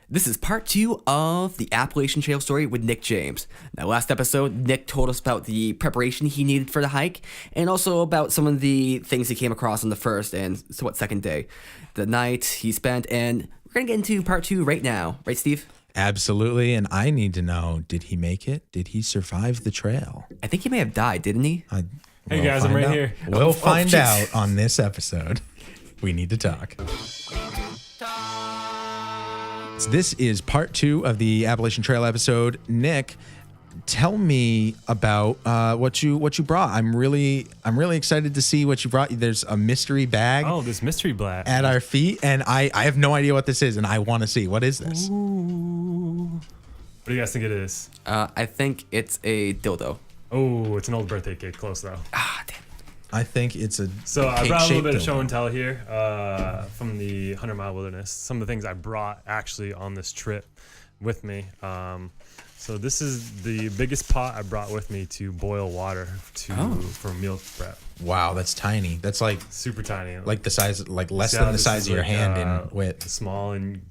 This is part 2 of the Appalachian Trail story with Nick James. Now, last episode, Nick told us about the preparation he needed for the hike, and also about some of the things he came across on the first and second day. The night he spent, and we're going to get into part 2 right now. Right, Steve? Absolutely, and I need to know, did he make it? Did he survive the trail? I think he may have died, didn't he? Hey guys, I'm right here. We'll find out on this episode. We need to talk. So this is part 2 of the Appalachian Trail episode. Nick, tell me about what you brought. I'm really excited to see what you brought. There's a mystery bag. Oh, this mystery bag at our feet, and I have no idea what this is, and I want to see. What is this? Ooh. What do you guys think it is? I think it's a dildo. Oh, it's an old birthday cake. Close though. Ah, damn. I think it's a So I brought a little bit of dildo. show and tell here from the 100-mile wilderness. Some of the things I brought actually on this trip with me. So this is the biggest pot I brought with me to boil water for meal prep. Wow, that's tiny. That's like Super tiny. like the size, like less than the size of your hand in width. Small, and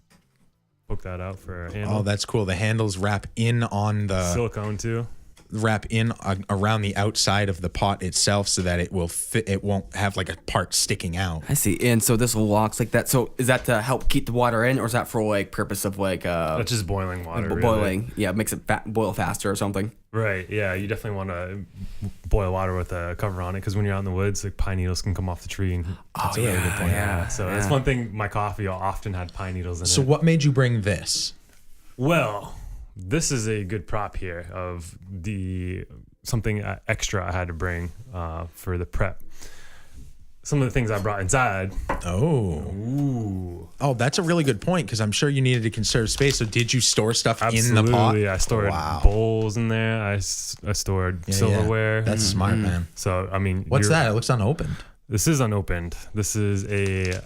poke that out for a handle. Oh, that's cool. The handles wrap in on the Silicone too. Wrap in around the outside of the pot itself so that it will fit. It won't have like a part sticking out. I see. And so this locks like that. So is that to help keep the water in, or is that for like purpose of like That's just boiling water. boiling? Really. Yeah, makes it boil faster or something. Right. Yeah. You definitely want to boil water with a cover on it, because when you're out in the woods, like pine needles can come off the tree. And that's a really good point. Yeah. So that's one thing. My coffee often had pine needles in it. So what made you bring this? Well, this is a good prop here of something extra I had to bring for the prep. Some of the things I brought inside. Oh, that's a really good point, because I'm sure you needed to conserve space. So did you store stuff Absolutely. in the pot? I stored bowls in there. I stored silverware. That's smart, man. So, I mean. What's that? It looks unopened. This is unopened. This is a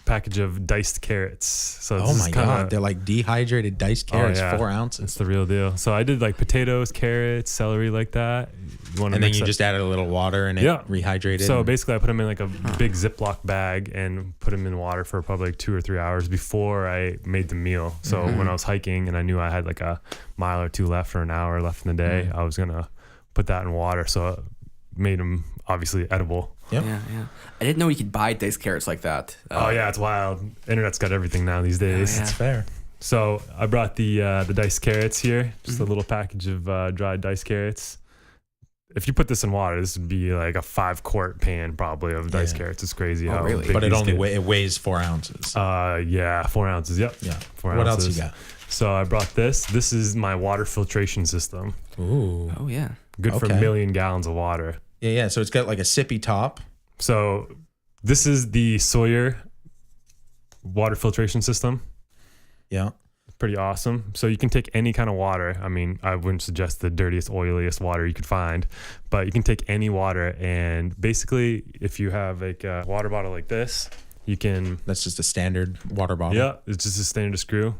package of diced carrots. So Oh my God. They're like dehydrated diced carrots, 4 ounces. It's the real deal. So I did like potatoes, carrots, celery, like that. And then you just added a little water and it rehydrated. So basically I put them in like a big Ziploc bag and put them in water for probably like 2 or 3 hours before I made the meal. So when I was hiking and I knew I had like a mile or 2 left or an hour left in the day, I was going to put that in water. So it made them obviously edible. Yep. Yeah. I didn't know you could buy diced carrots like that. Oh yeah, it's wild. Internet's got everything now these days. It's fair. So I brought the diced carrots here, just a little package of dried diced carrots. If you put this in water, this would be like a 5-quart pan probably of diced carrots. It's crazy how really? big But it these only get. it weighs 4 ounces. 4 ounces. Yep. Yeah. 4 What ounces. else you got? So I brought this. This is my water filtration system. Ooh. Oh yeah. Good for a million gallons of water. Yeah. So it's got like a sippy top. So this is the Sawyer water filtration system. Yeah. Pretty awesome. So you can take any kind of water. I mean, I wouldn't suggest the dirtiest, oiliest water you could find, but you can take any water, and basically if you have like a water bottle like this, you can... That's just a standard water bottle. Yeah, it's just a standard screw.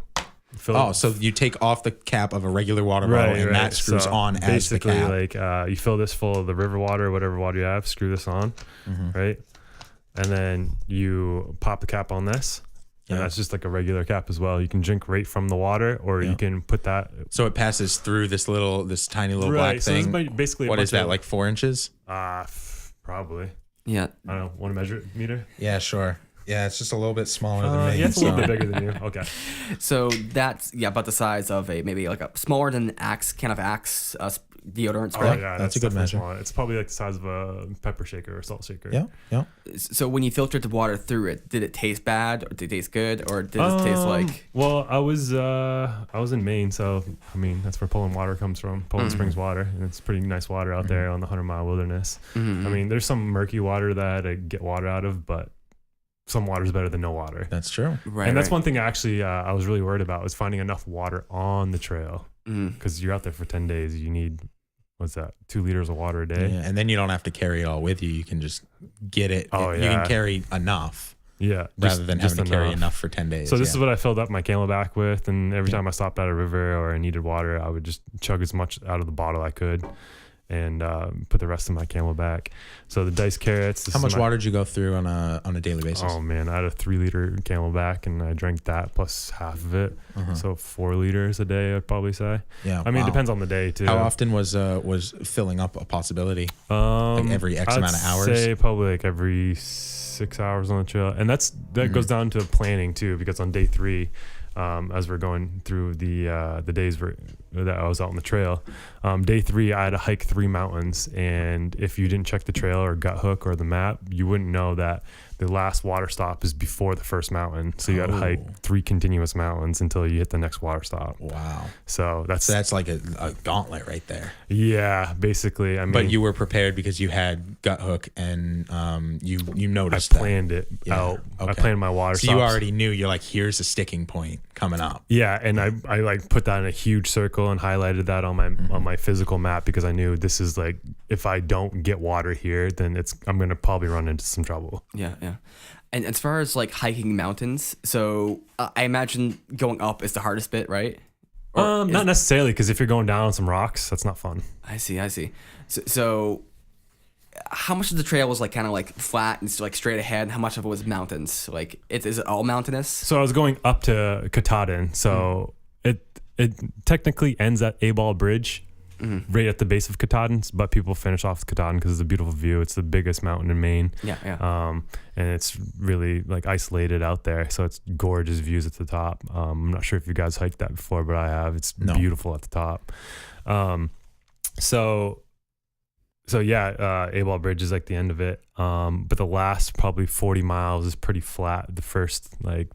So you take off the cap of a regular water bottle and that screws on as the cap. Basically, like you fill this full of the river water, whatever water you have, screw this on, right? And then you pop the cap on this. And that's just like a regular cap as well. You can drink right from the water, or you can put that. So it passes through this tiny little black thing. So basically, what is that, like 4 inches? Probably. Yeah. I don't know. Want to measure it, meter? Yeah, sure. Yeah, it's just a little bit smaller than me. Yeah, it's a little bit bigger than you. Okay. So that's about the size of maybe like a smaller than can of Axe deodorant spray. Oh yeah, that's a good measure. Smaller. It's probably like the size of a pepper shaker or salt shaker. Yeah. So when you filtered the water through it, did it taste bad, or did it taste good, or did it taste like? Well, I was in Maine, so I mean that's where Poland water comes from. Poland Springs water, and it's pretty nice water out there on the 100-mile wilderness. I mean, there's some murky water that I had to get water out of, but some water is better than no water. That's true. Right. And that's one thing actually I was really worried about, was finding enough water on the trail, because you're out there for 10 days. You need, what's that, 2 liters of water a day. Yeah, and then you don't have to carry it all with you. You can just get it. Oh, You can carry enough. Yeah. Rather than having to carry enough for 10 days. So this is what I filled up my Camelback with, and every time I stopped at a river or I needed water, I would just chug as much out of the bottle I could. and put the rest of my Camelback. So the diced carrots. How much water did you go through on a daily basis? Oh man, I had a 3-liter Camelback, and I drank that plus half of it. So 4 liters a day, I'd probably say. Yeah, I mean, it depends on the day too. How often was filling up a possibility? Like every X amount of hours? I'd say probably like every 6 hours on the trail, and that goes down to planning too, because on day 3, as we're going through the days that I was out on the trail, day 3 I had to hike 3 mountains, and if you didn't check the trail or gut hook or the map, you wouldn't know that the last water stop is before the first mountain. So you got to hike 3 continuous mountains until you hit the next water stop. Wow. So that's like a gauntlet right there. Yeah, basically. I mean, but you were prepared because you had gut hook, and you noticed. I planned it out. Okay. I planned my water stops. So you already knew. You're like, here's a sticking point coming up. Yeah, and I like put that in a huge circle and highlighted that on my physical map, because I knew this is like, if I don't get water here, then I'm gonna probably run into some trouble. Yeah. And as far as like hiking mountains, so I imagine going up is the hardest bit, right? Not necessarily, because if you're going down on some rocks, that's not fun. I see. So how much of the trail was like kind of like flat and like straight ahead? How much of it was mountains? Like, is it all mountainous? So I was going up to Katahdin. So it technically ends at A-Ball Bridge, right at the base of Katahdin, but people finish off Katahdin because it's a beautiful view. It's the biggest mountain in Maine. Yeah. And it's really like isolated out there, so it's gorgeous views at the top. I'm not sure if you guys hiked that before, but I have. It's beautiful at the top. So yeah, A-Ball Bridge is like the end of it. But the last probably 40 miles is pretty flat. The first like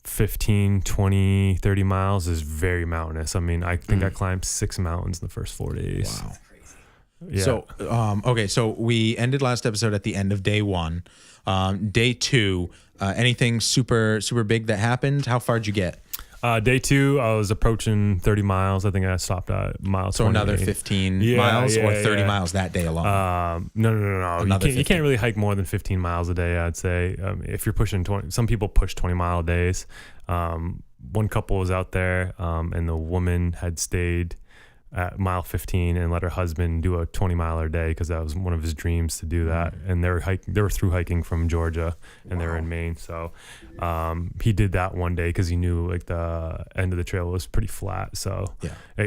15, 20, 30 miles is very mountainous. I mean, I think I climbed 6 mountains in the first 4 days. Wow. Yeah. So, okay. So we ended last episode at the end of day 1. Day 2, anything super big that happened? How far did you get? Day 2, I was approaching 30 miles. I think I stopped at mile 20. So another 15 miles or 30 miles that day alone? No. You can't really hike more than 15 miles a day, I'd say. If you're pushing 20, some people push 20-mile days. One couple was out there, and the woman had stayed at mile 15 and let her husband do a 20-miler day, because that was one of his dreams to do that. And they were through hiking from Georgia, and they were in Maine. So he did that one day because he knew like the end of the trail was pretty flat. So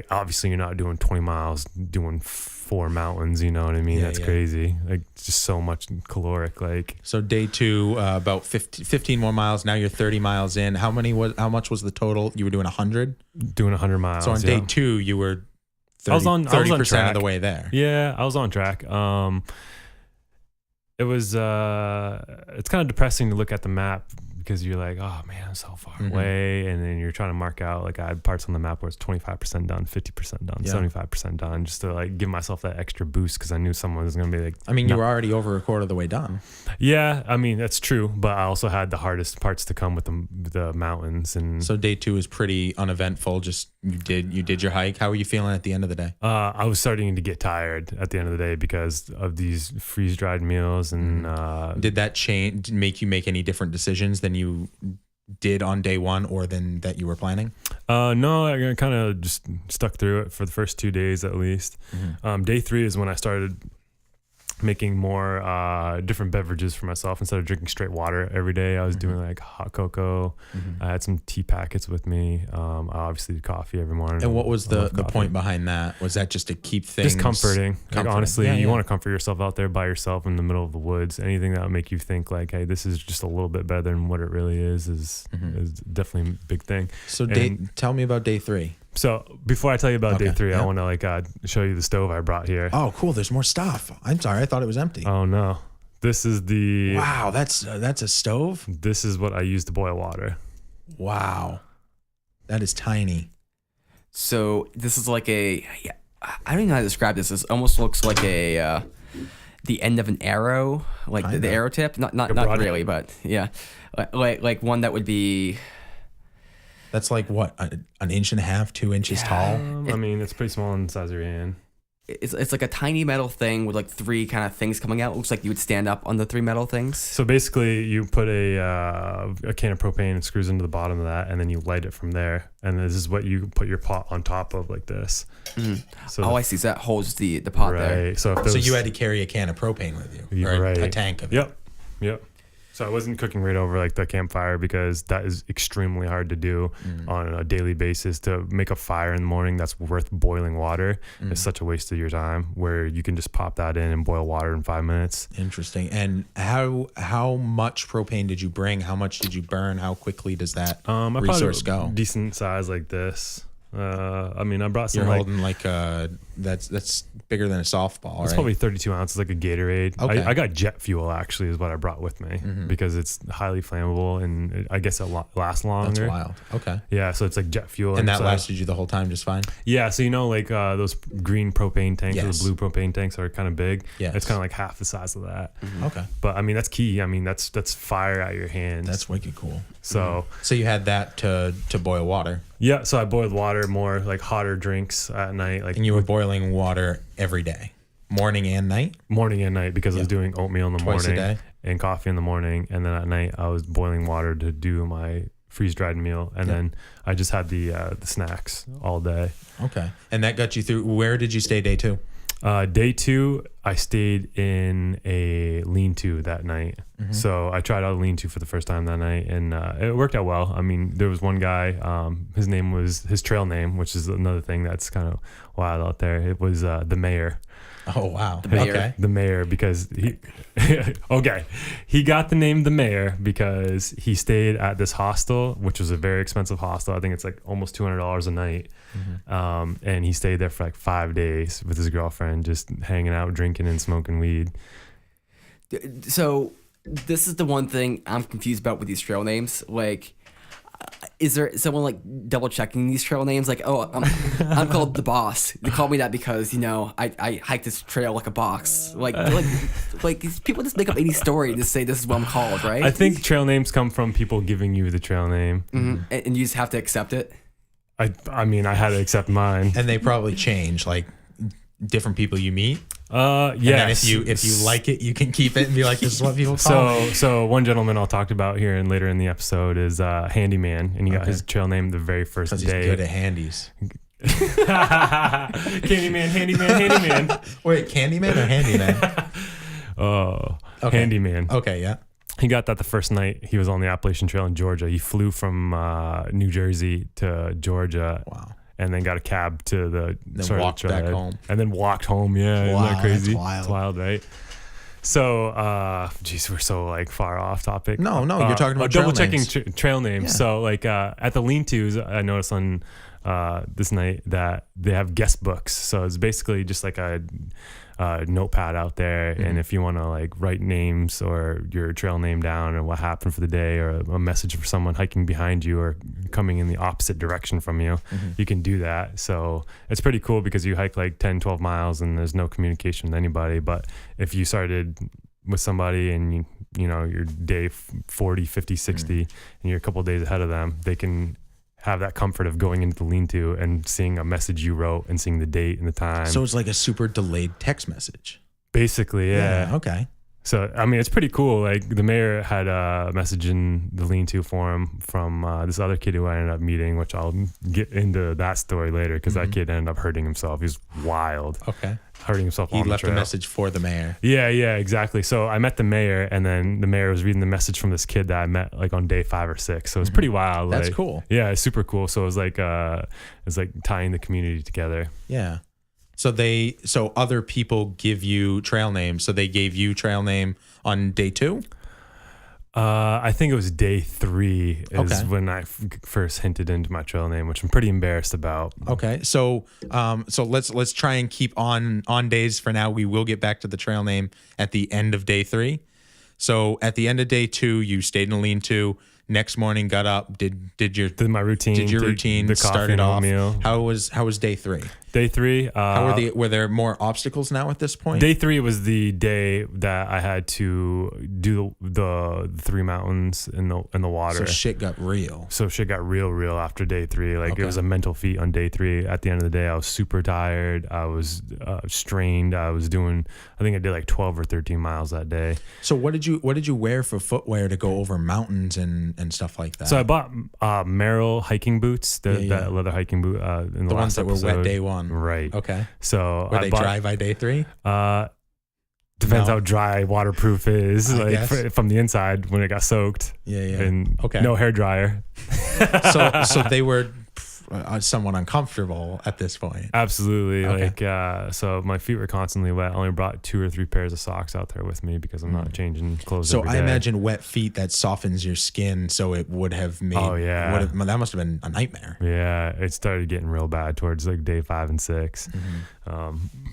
obviously you're not doing 20 miles doing 4 mountains, you know what I mean? That's crazy. Like, just so much caloric. Like, so day 2, about 15 more miles. Now you're 30 miles in. How much was the total? You were doing 100? Doing 100 miles. So on day 2 you were 30% of the way there. Yeah, I was on track. It was it's kind of depressing to look at the map, because you're like, oh man, I'm so far away, and then you're trying to mark out, like, I had parts on the map where it's 25% done, 50% done, 75% done, just to like give myself that extra boost, because I knew someone was gonna be like, I mean, you were already over a quarter of the way done. Yeah, I mean, that's true, but I also had the hardest parts to come with the mountains. And so day 2 is pretty uneventful. Just you did your hike. How were you feeling at the end of the day? I was starting to get tired at the end of the day because of these freeze-dried meals. And did that make you make any different decisions than you did on day 1 or than that you were planning? No, I kind of just stuck through it for the first 2 days at least. Day 3 is when I started making more different beverages for myself. Instead of drinking straight water every day, I was doing like hot cocoa. I had some tea packets with me. I obviously did coffee every morning. And what was the point behind that? Was that just to keep things just comforting? Like, honestly, you want to comfort yourself out there by yourself in the middle of the woods. Anything that would make you think like, hey, this is just a little bit better than what it really is definitely a big thing. So tell me about day 3. So before I tell you about day 3, I want to like show you the stove I brought here. Oh, cool. There's more stuff. I'm sorry. I thought it was empty. Oh no. This is the... Wow. That's a stove? This is what I use to boil water. Wow. That is tiny. So this is like I don't even know how to describe this. This almost looks like the end of an arrow, like the arrow tip. Not really, but yeah. Like one that would be... That's like what, an inch and a half, 2 inches tall? I mean, it's pretty small in the size of your hand. it's like a tiny metal thing with like 3 kind of things coming out. It looks like you would stand up on the 3 metal things. So basically, you put a can of propane and screws into the bottom of that, and then you light it from there. And this is what you put your pot on top of, like this. So I see. So that holds the pot there. right. So So you had to carry a can of propane with you, or right. a tank of it. Yep. So I wasn't cooking right over like the campfire because that is extremely hard to do on a daily basis. To make a fire in the morning that's worth boiling water is such a waste of your time, where you can just pop that in and boil water in 5 minutes. Interesting. And how much propane did you bring? How much did you burn? How quickly does that resource go? Decent size like this. I brought some. You're holding like that's bigger than a softball. It's right? probably 32 ounces, like a Gatorade. Okay. I got jet fuel actually, is what I brought with me because it's highly flammable and I guess it lasts longer. That's wild. Okay. Yeah, so it's like jet fuel. And that lasted you the whole time just fine? Yeah, so like those green propane tanks or Yes. the blue propane tanks are kind of big. Yes. It's kind of like half the size of that. Okay. But that's key. that's fire out your hands. That's wicked cool. So So you had that to boil water. yeah, so I boiled water, more like hotter drinks at night, like And you were boiling water every day, morning and night? morning and night, because I was doing oatmeal in the Twice a morning day? and coffee in the morning, and then at night I was boiling water to do my freeze dried meal, and then I just had the snacks all day. Okay. And that got you through. Where did you stay day 2? Day 2, I stayed in a lean-to that night. So I tried out a lean-to for the first time that night, and it worked out well. There was one guy, his trail name, which is another thing that's kind of wild out there. It was the mayor. Oh, wow. mayor. Okay. The mayor, because he got the name the mayor because he stayed at this hostel, which was a very expensive hostel. I think it's like almost $200 a night. And he stayed there for like 5 days with his girlfriend, just hanging out, drinking and smoking weed. So this is the one thing I'm confused about with these trail names. Like, is there someone like double checking these trail names? Like, oh, I'm called the boss. They call me that because I hike this trail like a box. Like these people just make up any story to say this is what I'm called, right? I think trail names come from people giving you the trail name. And you just have to accept it. I had to accept mine. And they probably change, like different people you meet. Yes. And then if you like it, you can keep it and be like, this is what people call me. So one gentleman I'll talk about here and later in the episode is Handyman, and he got his trail name the very first day. Because he's good at handies. Handyman. Wait, Candyman or Handyman? Oh, Okay. Handyman. Okay, yeah. He got that the first night he was on the Appalachian Trail in Georgia. He flew from New Jersey to Georgia. Wow. And then got a cab to the Then walked back home. And then walked home. Yeah, Wow, isn't that crazy? that's wild. It's wild, right? So, we're so like far off topic. No, you're talking about double trail checking names. trail names. Yeah. So, like at the lean-tos, I noticed on this night that they have guest books. So it's basically just like a notepad out there, and if you want to like write names or your trail name down and what happened for the day, or a message for someone hiking behind you or coming in the opposite direction from you, you can do that. So it's pretty cool because you hike like 10-12 miles and there's no communication with anybody. But if you started with somebody and you know you're day 40, 50, 60 and you're a couple of days ahead of them, they can have that comfort of going into the lean-to and seeing a message you wrote and seeing the date and the time. So it's like a super delayed text message. Basically, yeah. Okay. So, it's pretty cool. Like, the mayor had a message in the lean-to forum from this other kid who I ended up meeting, which I'll get into that story later, because that kid ended up hurting himself. He was wild. Okay. Hurting himself He on the left a trail. message for the mayor. Yeah, exactly. So I met the mayor, and then the mayor was reading the message from this kid that I met like on day 5 or 6. So it was pretty wild. That's like, cool. Yeah, it's super cool. So it was like tying the community together. Yeah. So other people give you trail names. So they gave you trail name on day 2? I think it was day 3 is Okay. when I first hinted into my trail name, which I'm pretty embarrassed about. Okay. So let's try and keep on days for now. We will get back to the trail name at the end of day 3. So at the end of day 2, you stayed in a lean-to. Next morning, got up, did my routine. Did Did your routine, the coffee started and off. oatmeal. How was day 3? Day 3. Were there more obstacles now at this point? Day 3 was the day that I had to do the 3 mountains in the water. So shit got real. So shit got real after day 3. Like it was a mental feat on day 3. At the end of the day, I was super tired. I was strained. I think I did like 12 or 13 miles that day. So what did you wear for footwear to go over mountains and stuff like that? So I bought Merrell hiking boots, that leather hiking boot in the ones last that episode. were wet day 1. Right. Okay. So were they dry by day 3? Depends how dry waterproof is. I guess. From the inside when it got soaked. Yeah. And okay. no hair dryer. So they were somewhat uncomfortable at this point. Absolutely. Okay. So my feet were constantly wet. I only brought 2 or 3 pairs of socks out there with me because I'm not changing clothes every day. I imagine wet feet, that softens your skin, so it would have made. Oh yeah. That must have been a nightmare. Yeah, it started getting real bad towards like day 5 and 6.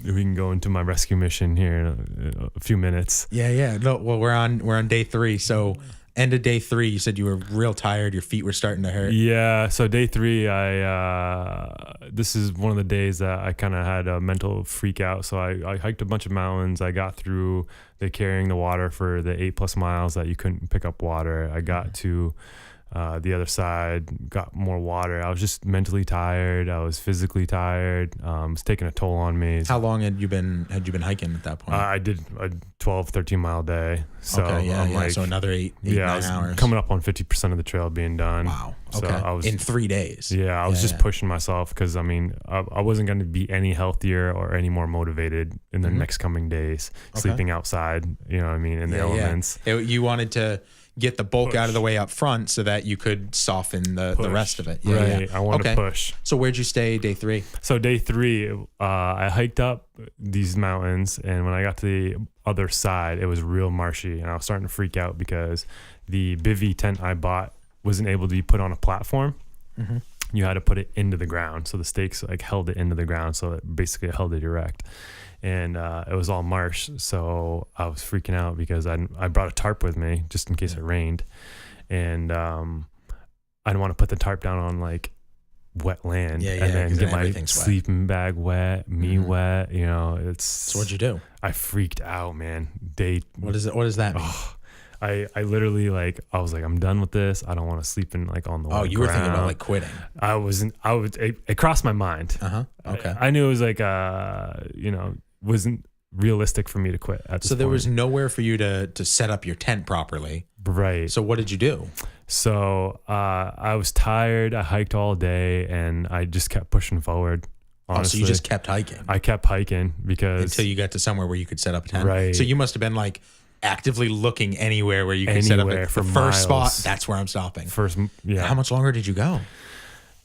We can go into my rescue mission here in a few minutes. Yeah. No, well, we're on day 3, so. End of day 3, you said you were real tired. Your feet were starting to hurt. Yeah. So day 3, this is one of the days that I kind of had a mental freak out. So I hiked a bunch of mountains. I got through carrying the water for the 8+ miles that you couldn't pick up water. I got to the other side, got more water. I was just mentally tired. I was physically tired. It was taking a toll on me. How long had you been hiking at that point? I did a 12, 13 mile day. So okay, yeah. So another 8, 9 hours. Coming up on 50% of the trail being done. Wow. Okay. So I was in 3 days. Yeah, I was just pushing myself because I wasn't going to be any healthier or any more motivated in the next coming days. Sleeping outside, you know what I mean, in the elements. You wanted to get the bulk out of the way up front so that you could soften the rest of it. Yeah, right. I wanted to push. So where'd you stay day 3? So day 3, I hiked up these mountains, and when I got to the other side, it was real marshy, and I was starting to freak out because the bivy tent I bought wasn't able to be put on a platform. You had to put it into the ground, so the stakes like held it into the ground, so it basically held it erect. And it was all marsh, so I was freaking out because I brought a tarp with me just in case it rained, and I didn't want to put the tarp down on like wet land and then get my sleeping bag wet, me wet. You know, So what'd you do? I freaked out, man. What does that mean? I literally I was like, I'm done with this. I don't want to sleep in like on the you were thinking about like quitting. It crossed my mind. Okay. I knew it was like wasn't realistic for me to quit at this So there point. was nowhere for you to set up your tent properly. Right. So what did you do? So I was tired. I hiked all day and I just kept pushing forward. Honestly. So you just kept hiking? I kept hiking because until you got to somewhere where you could set up a tent. Right. So you must have been like actively looking anywhere where you could set up a first spot. That's where I'm stopping. Yeah. How much longer did you go?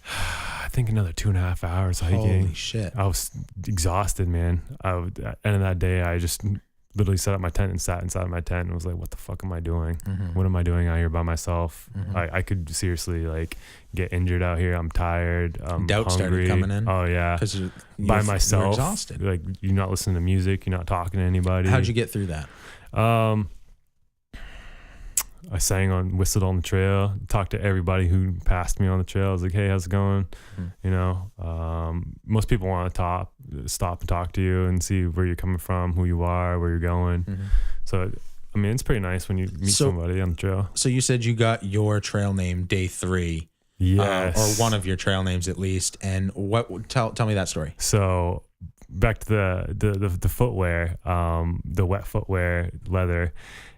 I think another 2.5 hours hiking. Holy shit. I was exhausted, man. At the end of that day, I just literally set up my tent and sat inside of my tent and was like, what the fuck am I doing? What am I doing out here by myself? I could seriously like get injured out here. I'm tired. I'm Doubt hungry. started coming in. Oh yeah. Because by myself. You're exhausted. Like you're not listening to music. You're not talking to anybody. How'd you get through that? I whistled on the trail, talked to everybody who passed me on the trail. I was like, hey, how's it going? You know, most people want to stop and talk to you and see where you're coming from, who you are, where you're going. So, I mean, it's pretty nice when you meet somebody on the trail. So you said you got your trail name day 3. Yes. Or one of your trail names at least. And tell me that story. So back to the footwear, the wet footwear leather.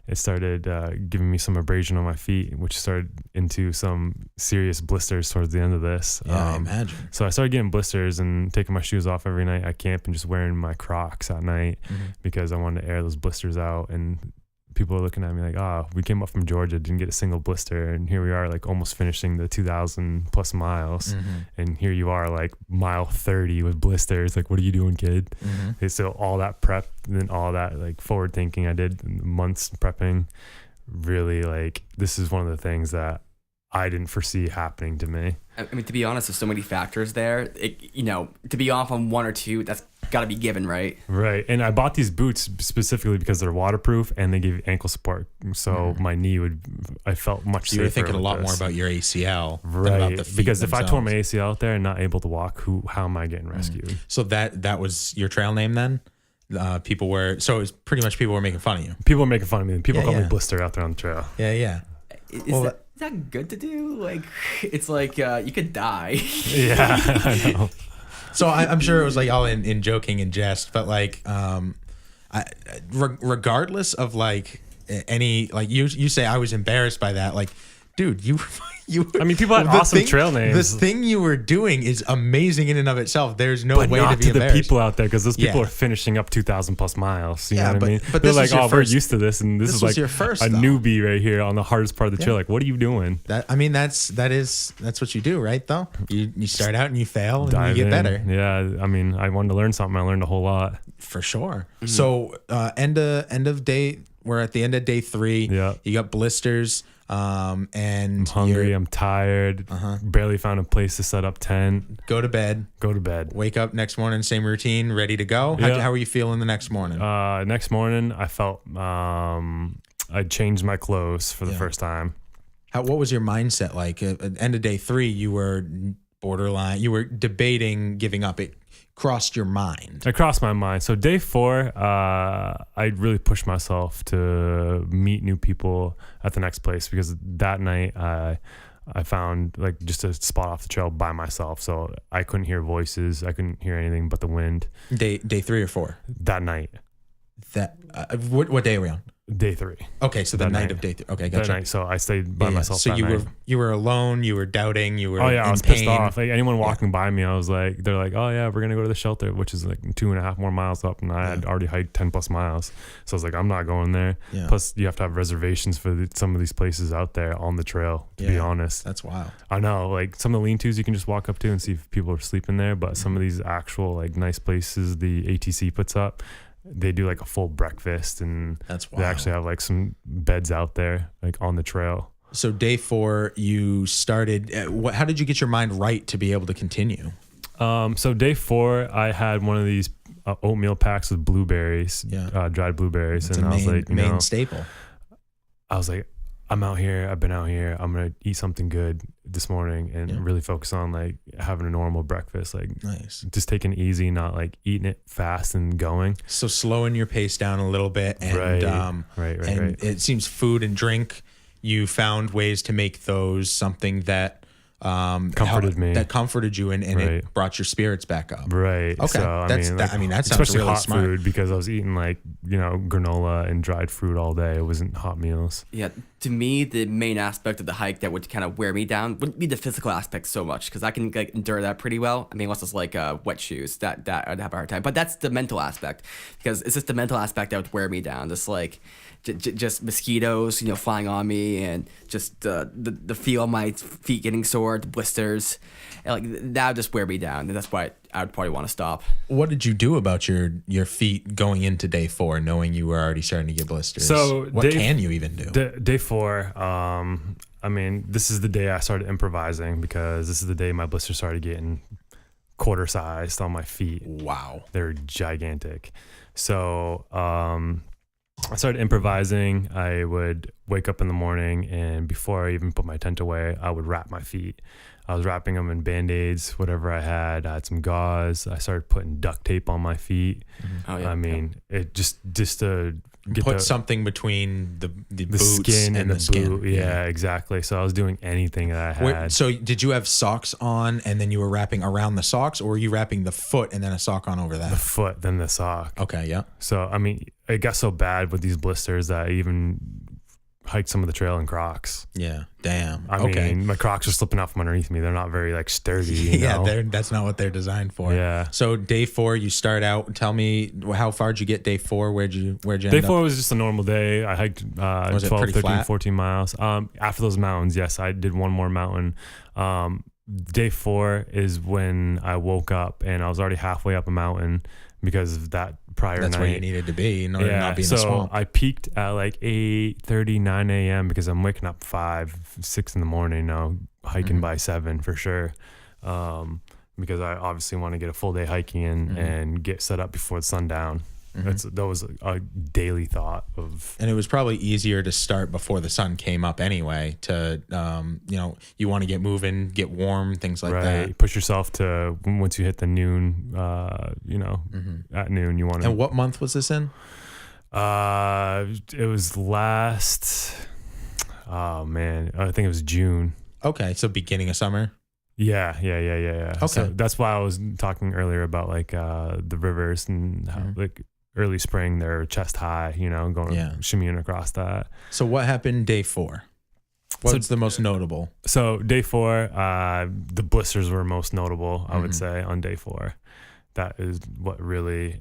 It started giving me some abrasion on my feet, which started into some serious blisters towards the end of this. Yeah, I imagine. So I started getting blisters and taking my shoes off every night at camp and just wearing my Crocs at night because I wanted to air those blisters out. And people are looking at me like, oh, we came up from Georgia, didn't get a single blister. And here we are like almost finishing the 2,000+ miles. And here you are like mile 30 with blisters. Like, what are you doing, kid? So all that prep and then all that like forward thinking I did, months prepping, really like this is one of the things that I didn't foresee happening to me. I mean, to be honest, there's so many factors there. To be off on one or two, that's gotta be given, right? Right. And I bought these boots specifically because they're waterproof and they give ankle support. So my knee I felt much safer. You were thinking a with lot this. more about your ACL than Right. about the feet Because if I tore my themselves. ACL out there and not able to walk, how am I getting rescued? So that was your trail name then? People were making fun of you. People were making fun of me. People Yeah, call me yeah. Blister out there on the trail. Yeah. Is that good to do? Like, it's like you could die. Yeah, I know. So I'm sure it was like all in joking and jest, but like, regardless of like any, like you say I was embarrassed by that, like, dude, you. I mean, people had awesome trail names. This thing you were doing is amazing in and of itself. There's no But way not to be to the embarrassed. people out there, because those people Yeah. are finishing up 2,000 plus miles. You Yeah, know what but- I mean? but They're this like, was your we're first- used to this, and this is was like your first, a though. newbie right here on the hardest part of the trail. Like, what are you doing? That's what you do, right? Though you start out and you fail and Dive you get in. better. Yeah, I mean, I wanted to learn something. I learned a whole lot. For sure. So end of day, we're at the end of day 3. Yeah. You got blisters. And I'm hungry. I'm tired. Barely found a place to set up tent. go to bed. Go to bed. Wake up next morning, same routine, ready to go. Yeah. How were you feeling the next morning? Next morning, I felt I changed my clothes for the first time. What was your mindset like? At end of day 3, you were borderline. You were debating giving up. It crossed your mind. It crossed my mind. So day 4, I really pushed myself to meet new people at the next place, because that night I found like just a spot off the trail by myself. So I couldn't hear voices. I couldn't hear anything but the wind. Day 3 or 4. That night, That what day are we on? day 3. Okay, so the That night night. of day 3. Okay, That gotcha. night. So I stayed by Yeah, yeah. myself. So that you night. were alone. You were doubting. You were. Oh yeah, I in was pain. pissed off. Like anyone walking by me, I was like, they're like, oh yeah, we're gonna go to the shelter, which is like 2.5 more miles up, and I had already hiked 10 plus miles. So I was like, I'm not going there. Yeah. Plus, you have to have reservations for some of these places out there on the trail. To be honest, That's wild. I know, like some of the lean-tos you can just walk up to and see if people are sleeping there, but some of these actual like nice places the ATC puts up, they do like a full breakfast, and That's they wild. actually have like some beds out there like on the trail. So day 4, you started. How did you get your mind right to be able to continue? So day 4, I had one of these oatmeal packs with blueberries, Yeah. dried blueberries, It's and a I was like, main staple. I was like, I'm out here. I've been out here. I'm gonna eat something good this morning and really focus on like having a normal breakfast, like Nice. just taking it easy, not like eating it fast and going. So slowing your pace down a little bit, and Right. and it seems food and drink, you found ways to make those something that Comforted me. that comforted you, and it Right. brought your spirits back up. Right. Okay. So, That sounds especially really hot smart. food, because I was eating like, granola and dried fruit all day. It wasn't hot meals. Yeah, to me, the main aspect of the hike that would kind of wear me down wouldn't be the physical aspect so much, because I can like endure that pretty well. I mean, unless it's like wet shoes, that I'd have a hard time. But that's the mental aspect, because it's just the mental aspect that would wear me down. Just like just mosquitoes, flying on me, and just the feel of my feet getting sore, the blisters, and like that would just wear me down, and that's why I would probably want to stop. What did you do about your feet going into day 4, knowing you were already starting to get blisters? So what can you even do? Day 4, I mean, this is the day I started improvising, because this is the day my blisters started getting quarter sized on my feet. Wow. They're gigantic. So I started improvising. I would wake up in the morning, and before I even put my tent away, I would wrap my feet. I was wrapping them in Band-Aids, whatever I had. I had some gauze. I started putting duct tape on my feet. Oh, yeah. I mean, it just to get Put something between the boots skin and the skin. boot. Yeah, exactly. So I was doing anything that I had. Wait, so did you have socks on, and then you were wrapping around the socks, or were you wrapping the foot and then a sock on over the that? foot, then the sock. Okay, yeah. So, I mean, it got so bad with these blisters that I even hiked some of the trail in Crocs. Yeah. Damn. I mean, my Crocs are slipping out from underneath me. They're not very like sturdy. You know? That's not what they're designed for. Yeah. So day 4, you start out. Tell me, how far did you get day 4? Where'd you end Day up? 4 was just a normal day. I hiked Was it 12, pretty 13, flat? 14 miles. After those mountains, yes, I did one more mountain. Day 4 is when I woke up, and I was already halfway up a mountain because of that prior That's night. where you needed to be in order to not be in the so swamp. I peaked at like 8:30, 9 a.m. because I'm waking up 5, 6 in the morning now, hiking by 7 for sure. because I obviously want to get a full day hiking in and get set up before the sundown. That was a daily thought of. And it was probably easier to start before the sun came up anyway. To you want to get moving, get warm, things like that. Push yourself to once you hit the noon. At noon you want to. And what month was this in? It was last. Oh man, I think it was June. Okay, so beginning of summer. Yeah. Okay, So that's why I was talking earlier about like the rivers and how, like early spring they're chest high, going shimmying across that. So what happened day 4? What's the most notable? So day 4, the blisters were most notable, I would say, on day 4. That is what really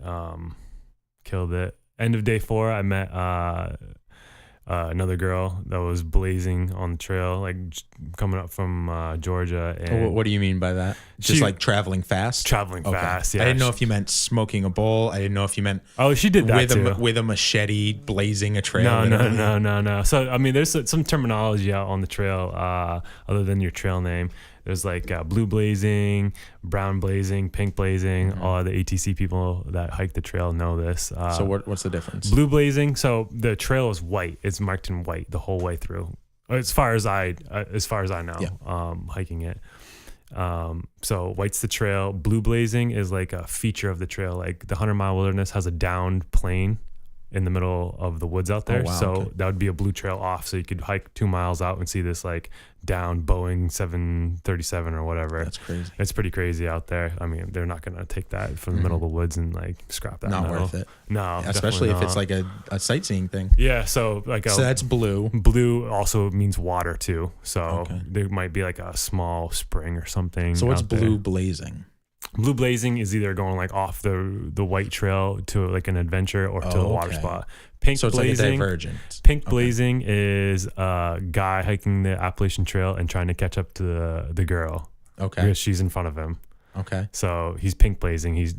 killed it. End of day 4, I met another girl that was blazing on the trail, like coming up from Georgia. And What do you mean by that? Just like traveling fast? Traveling fast, yeah. I didn't know if you meant smoking a bowl. I didn't know if you meant she did that with a machete blazing a trail. No. So, I mean, there's some terminology out on the trail other than your trail name. There's like blue blazing, brown blazing, pink blazing. All of the ATC people that hike the trail know this. So what's the difference? Blue blazing. So the trail is white. It's marked in white the whole way through, as far as I know. Hiking it. So white's the trail. Blue blazing is like a feature of the trail. Like the 100 Mile Wilderness has a downed plane in the middle of the woods out there. That would be a blue trail off. So you could hike 2 miles out and see this like down Boeing 737 or whatever. That's crazy. It's pretty crazy out there. I mean, they're not going to take that from the middle of the woods and like scrap that. Not worth it. No, especially if it's like a sightseeing thing. Yeah. So that's blue. Blue also means water too. So there might be like a small spring or something. So what's blue blazing? Blue blazing is either going like off the white trail to like an adventure or to a water spot. Pink so it's blazing, like a divergent. Pink blazing is a guy hiking the Appalachian Trail and trying to catch up to the girl. Okay. Because she's in front of him. Okay. So he's pink blazing. He's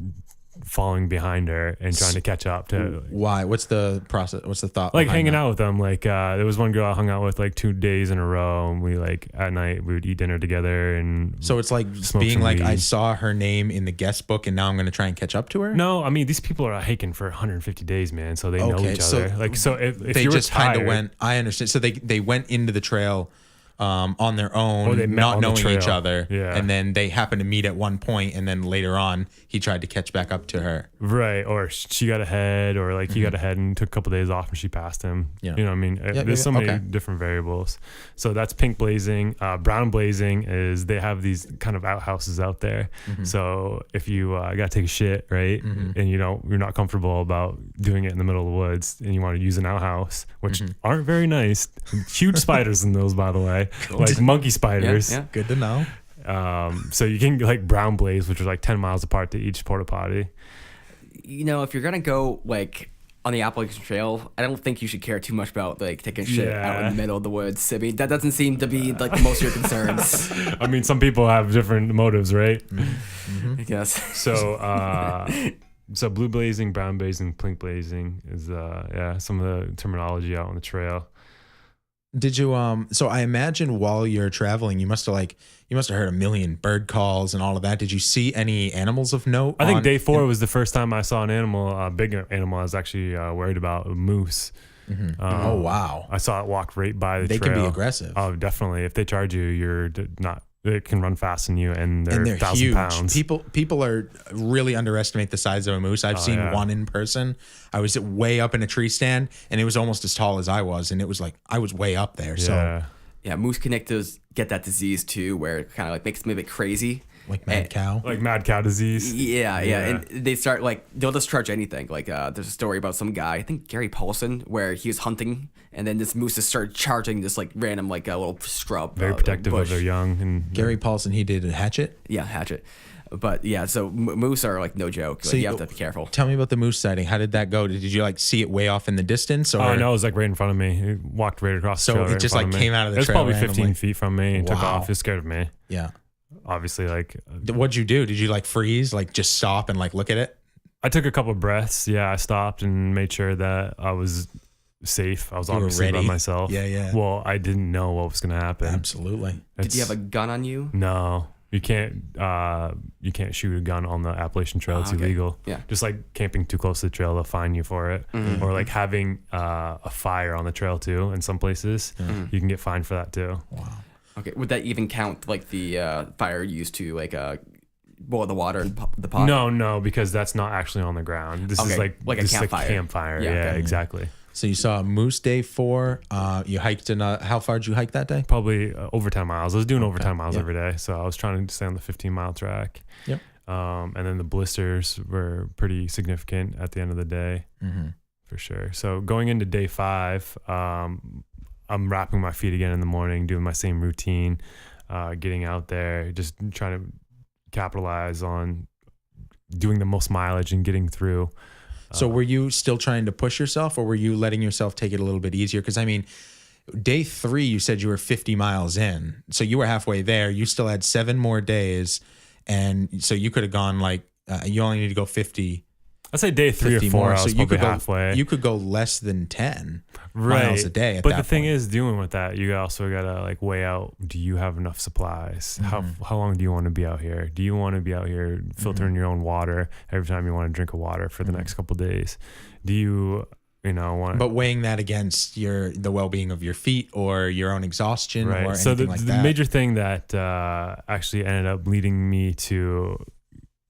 following behind her and trying to catch up to. Why? What's the process? What's the thought? Like hanging out with them. Like there was one girl I hung out with like 2 days in a row, and we like at night we would eat dinner together and. So it's like being like, I saw her name in the guest book, and now I'm going to try and catch up to her. No, I mean these people are hiking for 150 days, man. So they know each other. Like so, if they you just kind of tired, went. I understand. So they went into the trail. On their own, they met not on the knowing each trail. other, and then they happened to meet at one point, and then later on, he tried to catch back up to her. Right, or she got ahead, or like he got ahead and took a couple days off, and she passed him. Yeah. You know what I mean? There's so many different variables. So that's pink blazing. Brown blazing is they have these kind of outhouses out there. So if you gotta take a shit, right, and you're not comfortable about doing it in the middle of the woods, and you want to use an outhouse, which aren't very nice. Huge spiders in those, by the way. Like monkey spiders. Yeah. Good to know. So you can like brown blaze, which is like 10 miles apart to each porta potty. If you're gonna go like on the Appalachian Trail, I don't think you should care too much about like taking shit out in the middle of the woods. I mean, that doesn't seem to be like the most of your concerns. I mean, some people have different motives, right? I guess. So blue blazing, brown blazing, pink blazing is some of the terminology out on the trail. Did you so I imagine while you're traveling you must have heard a million bird calls and all of that. Did you see any animals of note? I think day 4 was the first time I saw an animal, a big animal I was actually worried about, a moose. Oh wow. I saw it walk right by the trail. They can be aggressive. Oh, definitely. If they charge you, you're not. It can run faster than you, and they're 1,000 huge. pounds. People are really underestimate the size of a moose. I've seen one in person. I was way up in a tree stand, and it was almost as tall as I was, and it was like I was way up there. So moose connectors get that disease too, where it kind of like makes them a bit crazy. Like mad cow? Like mad cow disease? Yeah. And they start like, they'll just charge anything. Like there's a story about some guy, I think Gary Paulson, where he was hunting and then this moose just started charging this like random like a little scrub. Very protective bush. of their young. And Gary Paulson, he did a hatchet? Yeah, hatchet. But yeah, so moose are like no joke. Like, you have to be careful. Tell me about the moose sighting. How did that go? Did you like see it way off in the distance? Or? Oh no, it was like right in front of me. It walked right across the trail. So it just like came out of the trail. It was probably randomly. 15 feet from me and took off. It scared me. Yeah. Obviously, like. What'd you do? Did you like freeze? Like just stop and like look at it? I took a couple of breaths. Yeah, I stopped and made sure that I was safe. I was obviously by myself. Yeah. Well, I didn't know what was going to happen. Absolutely. Did you have a gun on you? No. You can't you can't shoot a gun on the Appalachian Trail. It's okay. illegal. Yeah. Just like camping too close to the trail, they'll fine you for it. Or like having a fire on the trail too. In some places, you can get fined for that too. Wow. Okay. Would that even count like the fire used to like boil the water in the pot? No, because that's not actually on the ground. This is Okay, like a this is campfire. campfire. Yeah, Yeah, okay. exactly. So you saw moose day 4. You hiked how far did you hike that day? Probably over 10 miles. I was doing over 10 miles Yep. every day. So I was trying to stay on the 15-mile track. Yep. And then the blisters were pretty significant at the end of the day, for sure. So going into day 5, I'm wrapping my feet again in the morning, doing my same routine, getting out there, just trying to capitalize on doing the most mileage and getting through. So were you still trying to push yourself, or were you letting yourself take it a little bit easier? Because I mean, day 3, you said you were 50 miles in. So you were halfway there. You still had 7 more days. And so you could have gone like, you only need to go 50. I'd say day 3 or 50 4, more. I was So you probably could go, halfway. you could go less than 10 right. miles a day at but that the thing point. is, doing with that, you also gotta like weigh out, do you have enough supplies? How long do you want to be out here? Do you want to be out here filtering your own water every time you want to drink a water for the next couple of days? Do you want? But weighing that against the well-being of your feet or your own exhaustion or anything So the like that. major thing that actually ended up leading me to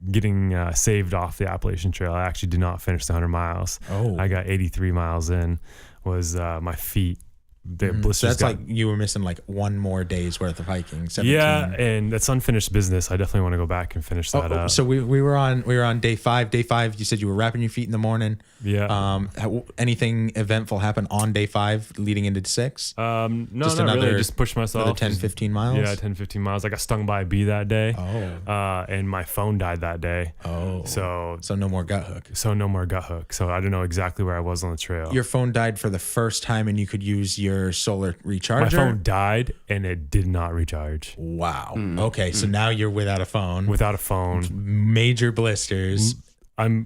getting saved off the Appalachian Trail, I actually did not finish the 100 miles. Oh. I got 83 miles in, was my feet. The So blisters that's got, like you were missing like 1 more day's worth of hiking. 17. yeah, and that's unfinished business. I definitely want to go back and finish that up. So we were on day 5. Day 5, you said you were wrapping your feet in the morning. Yeah. Anything eventful happen on day 5 leading into 6? No, just not another- really. Just push myself. Another 10, 15 miles? Yeah, 10, 15 miles. I got stung by a bee that day. Oh. And my phone died that day. Oh. So So no more gut hook. no more gut hook. So I don't know exactly where I was on the trail. Your phone died for the first time and you could use your solar recharger? My phone died and it did not recharge. Wow. Okay, so now you're without a phone. Without a phone. Major blisters. I'm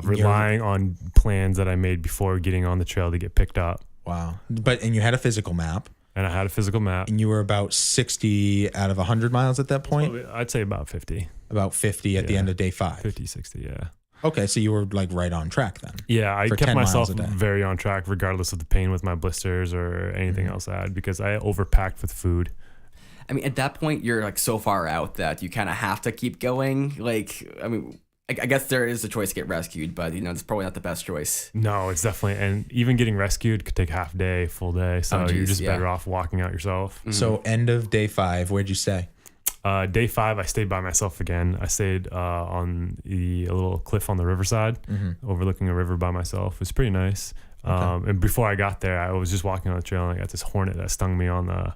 relying on plans that I made before getting on the trail to get picked up. Wow. And you had a physical map. And I had a physical map. And you were about 60 out of 100 miles at that point? I'd say about 50. About 50 at the end of day 5. 50, 60, yeah. Okay, so you were like right on track then. Yeah, I For kept 10 miles myself a day. very on track regardless of the pain with my blisters or anything else I had because I overpacked with food. I mean, at that point, you're like so far out that you kind of have to keep going. Like, I mean, I guess there is a choice to get rescued, but it's probably not the best choice. No, it's definitely, and even getting rescued could take half day, full day. So you're just better off walking out yourself. So end of day 5, where'd you stay? Day 5, I stayed by myself again. I stayed on a little cliff on the riverside, overlooking a river by myself. It was pretty nice. And before I got there, I was just walking on the trail and I got this hornet that stung me on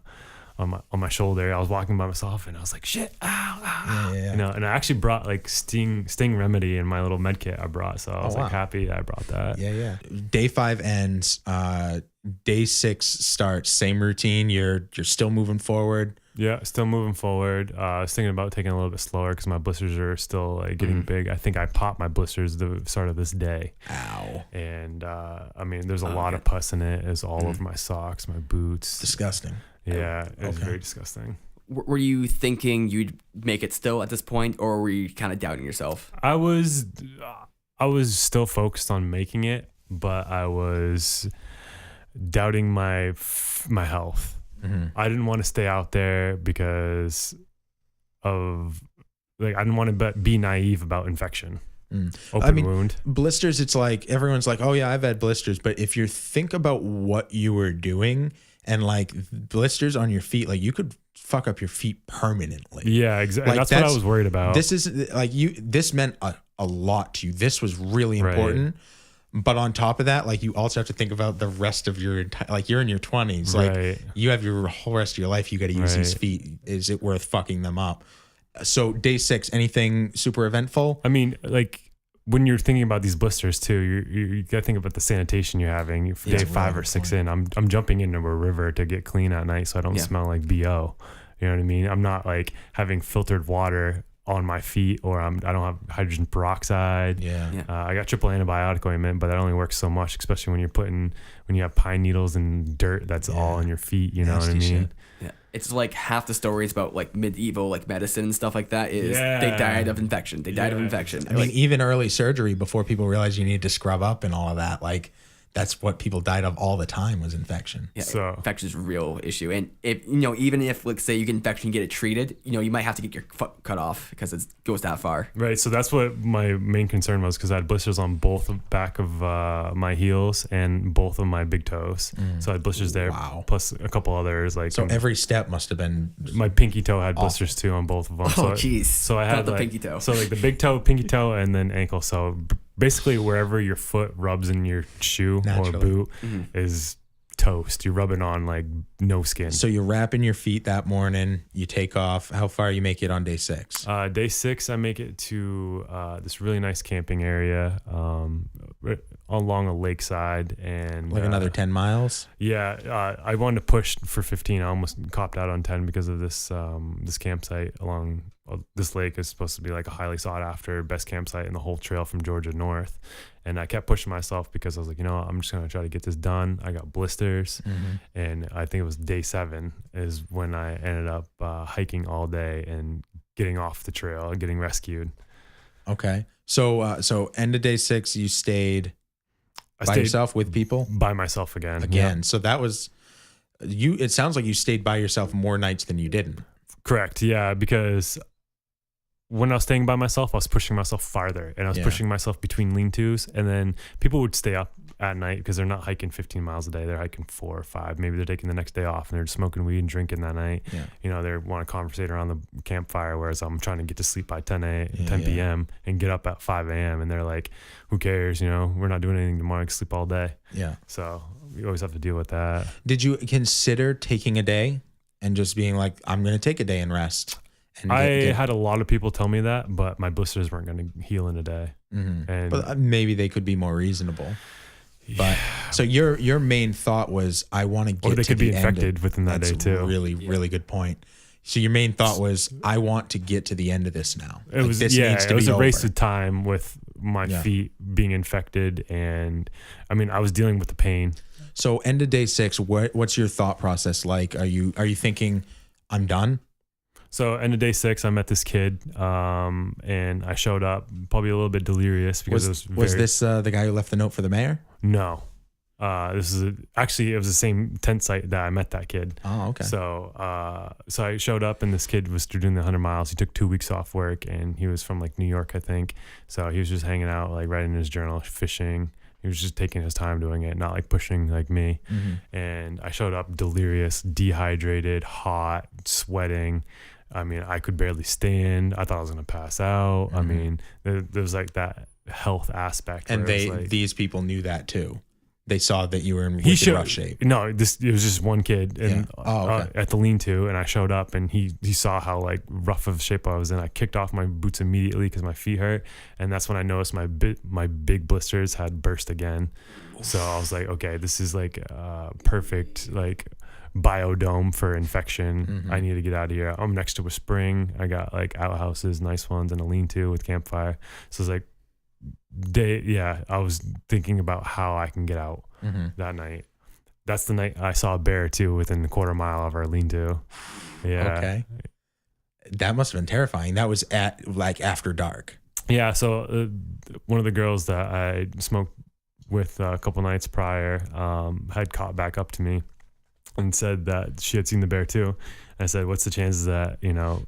my shoulder. I was walking by myself and I was like, shit, ow, ow. Yeah. And I actually brought like sting remedy in my little med kit I brought. So I was like happy I brought that. Yeah. Day 5 ends. Day 6 starts. Same routine. You're still moving forward. Yeah, still moving forward. I was thinking about taking it a little bit slower because my blisters are still like getting big. I think I popped my blisters the start of this day. Ow. And I mean, there's a lot of pus in it. It's all over my socks, my boots. Disgusting. Yeah, it was very disgusting. Were you thinking you'd make it still at this point, or were you kind of doubting yourself? I was still focused on making it, but I was doubting my health. I didn't want to stay out there because of I didn't want to be naive about infection. Open wound. Blisters, it's like everyone's like, oh yeah, I've had blisters. But if you think about what you were doing and like blisters on your feet, like you could fuck up your feet permanently. Yeah, exactly. Like, that's what I was worried about. This is like this meant a lot to you. This was really important. But on top of that, like you also have to think about the rest of your entire, like you're in your 20s, like you have your whole rest of your life. You got to use these feet. Is it worth fucking them up? So day 6, anything super eventful? I mean, like when you're thinking about these blisters too, you got to think about the sanitation you're having. Day 5 or 6 in, I'm jumping into a river to get clean at night so I don't smell like BO. You know what I mean? I'm not like having filtered water on my feet, or I don't have hydrogen peroxide. Yeah. I got triple antibiotic ointment, but that only works so much, especially when you have pine needles and dirt that's all on your feet. You know what I Nasty mean? shit. Yeah, it's like half the stories about like medieval like medicine and stuff like that is they died of infection. They died of infection. I mean, even early surgery, before people realized you needed to scrub up and all of that, like that's what people died of all the time was infection. Yeah, So infection is a real issue, and if you know, even if like say you get infection, you get it treated, you know, you might have to get your foot cut off because it goes that far. Right, so that's what my main concern was, because I had blisters on both back of my heels and both of my big toes. So I had blisters there, plus a couple others. Like So every step must have been. my pinky toe had blisters too on both of them. Oh, jeez. So I had the like, pinky toe. So like the big toe, pinky toe, and then ankle. So basically wherever your foot rubs in your shoe or boot is toast. You rub it on like no skin. So you're wrapping your feet that morning. You take off. How far you make it on day 6? Day 6, I make it to this really nice camping area along a lakeside, and Like another 10 miles? Yeah, I wanted to push for 15. I almost copped out on 10 because of this this campsite along this lake is supposed to be like a highly sought after best campsite in the whole trail from Georgia north. And I kept pushing myself because I was like, you know, I'm just going to try to get this done. I got blisters. And I think it was day 7 is when I ended up hiking all day and getting off the trail, getting rescued. Okay. So end of day 6, you stayed by yourself with people? By myself again. Again. Yeah. So that was you. It sounds like you stayed by yourself more nights than you didn't. Correct. Yeah. Because when I was staying by myself, I was pushing myself farther, and I was pushing myself between lean-tos, and then people would stay up at night because they're not hiking 15 miles a day. They're hiking 4 or 5. Maybe they're taking the next day off and they're smoking weed and drinking that night. Yeah. You know, they want to conversate around the campfire, whereas I'm trying to get to sleep by 10 p.m. and get up at 5 a.m. And they're like, who cares? You know, we're not doing anything tomorrow. I can sleep all day. Yeah. So you always have to deal with that. Did you consider taking a day and just being like, I'm going to take a day and rest? And I had a lot of people tell me that, but my blisters weren't going to heal in a day. And but maybe they could be more reasonable. But so your main thought was, I want to get to the end. Or they could be infected within that day too. Really good point. So your main thought was, I want to get to the end of this now. It was it was a race of time with my feet being infected, and I mean, I was dealing with the pain. So end of day 6, what's your thought process like? Are you thinking, I'm done? So end of day 6, I met this kid, and I showed up probably a little bit delirious because was this the guy who left the note for the mayor? No, this is actually it was the same tent site that I met that kid. Oh, okay. So I showed up, and this kid was doing the 100 miles. He took 2 weeks off work, and he was from like New York, I think. So he was just hanging out, like writing in his journal, fishing. He was just taking his time doing it, not like pushing like me. And I showed up delirious, dehydrated, hot, sweating. I mean, I could barely stand. I thought I was going to pass out. I mean, there was like that health aspect. And these people knew that too. They saw that you were in wicked rough shape. No, it was just one kid and at the lean-to, and I showed up, and he saw how like rough of shape I was in. I kicked off my boots immediately because my feet hurt, and that's when I noticed my big blisters had burst again. So I was like, okay, this is like perfect like biodome for infection. I need to get out of here. I'm next to a spring. I got like outhouses, nice ones, and a lean-to with campfire. So it's like I was thinking about how I can get out that night. That's the night I saw a bear too within a quarter mile of our lean-to. Yeah. Okay. That must have been terrifying. That was at like after dark. Yeah. So one of the girls that I smoked with a couple nights prior had caught back up to me and said that she had seen the bear too. I said, what's the chances that, you know,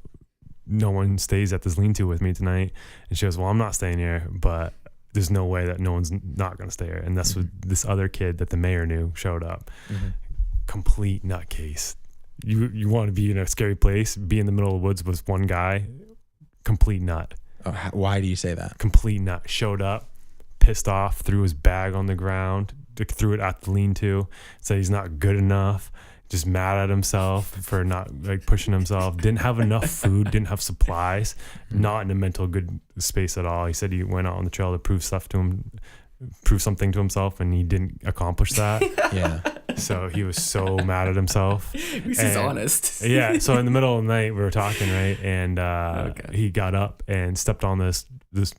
no one stays at this lean-to with me tonight? And she goes, well, I'm not staying here, but there's no way that no one's not going to stay here. And that's what this other kid that the mayor knew showed up. Complete nutcase. You want to be in a scary place, be in the middle of the woods with one guy, complete nut. Oh, why do you say that? Complete nut. Showed up, pissed off, threw his bag on the ground, threw it at the lean-to, said he's not good enough, just mad at himself for not like pushing himself, didn't have enough food, didn't have supplies, not in a mental good space at all. He said he went out on the trail to prove something to himself, and he didn't accomplish that. Yeah. So he was so mad at himself. At least he's honest. Yeah. So in the middle of the night, we were talking, right? And he got up and stepped on this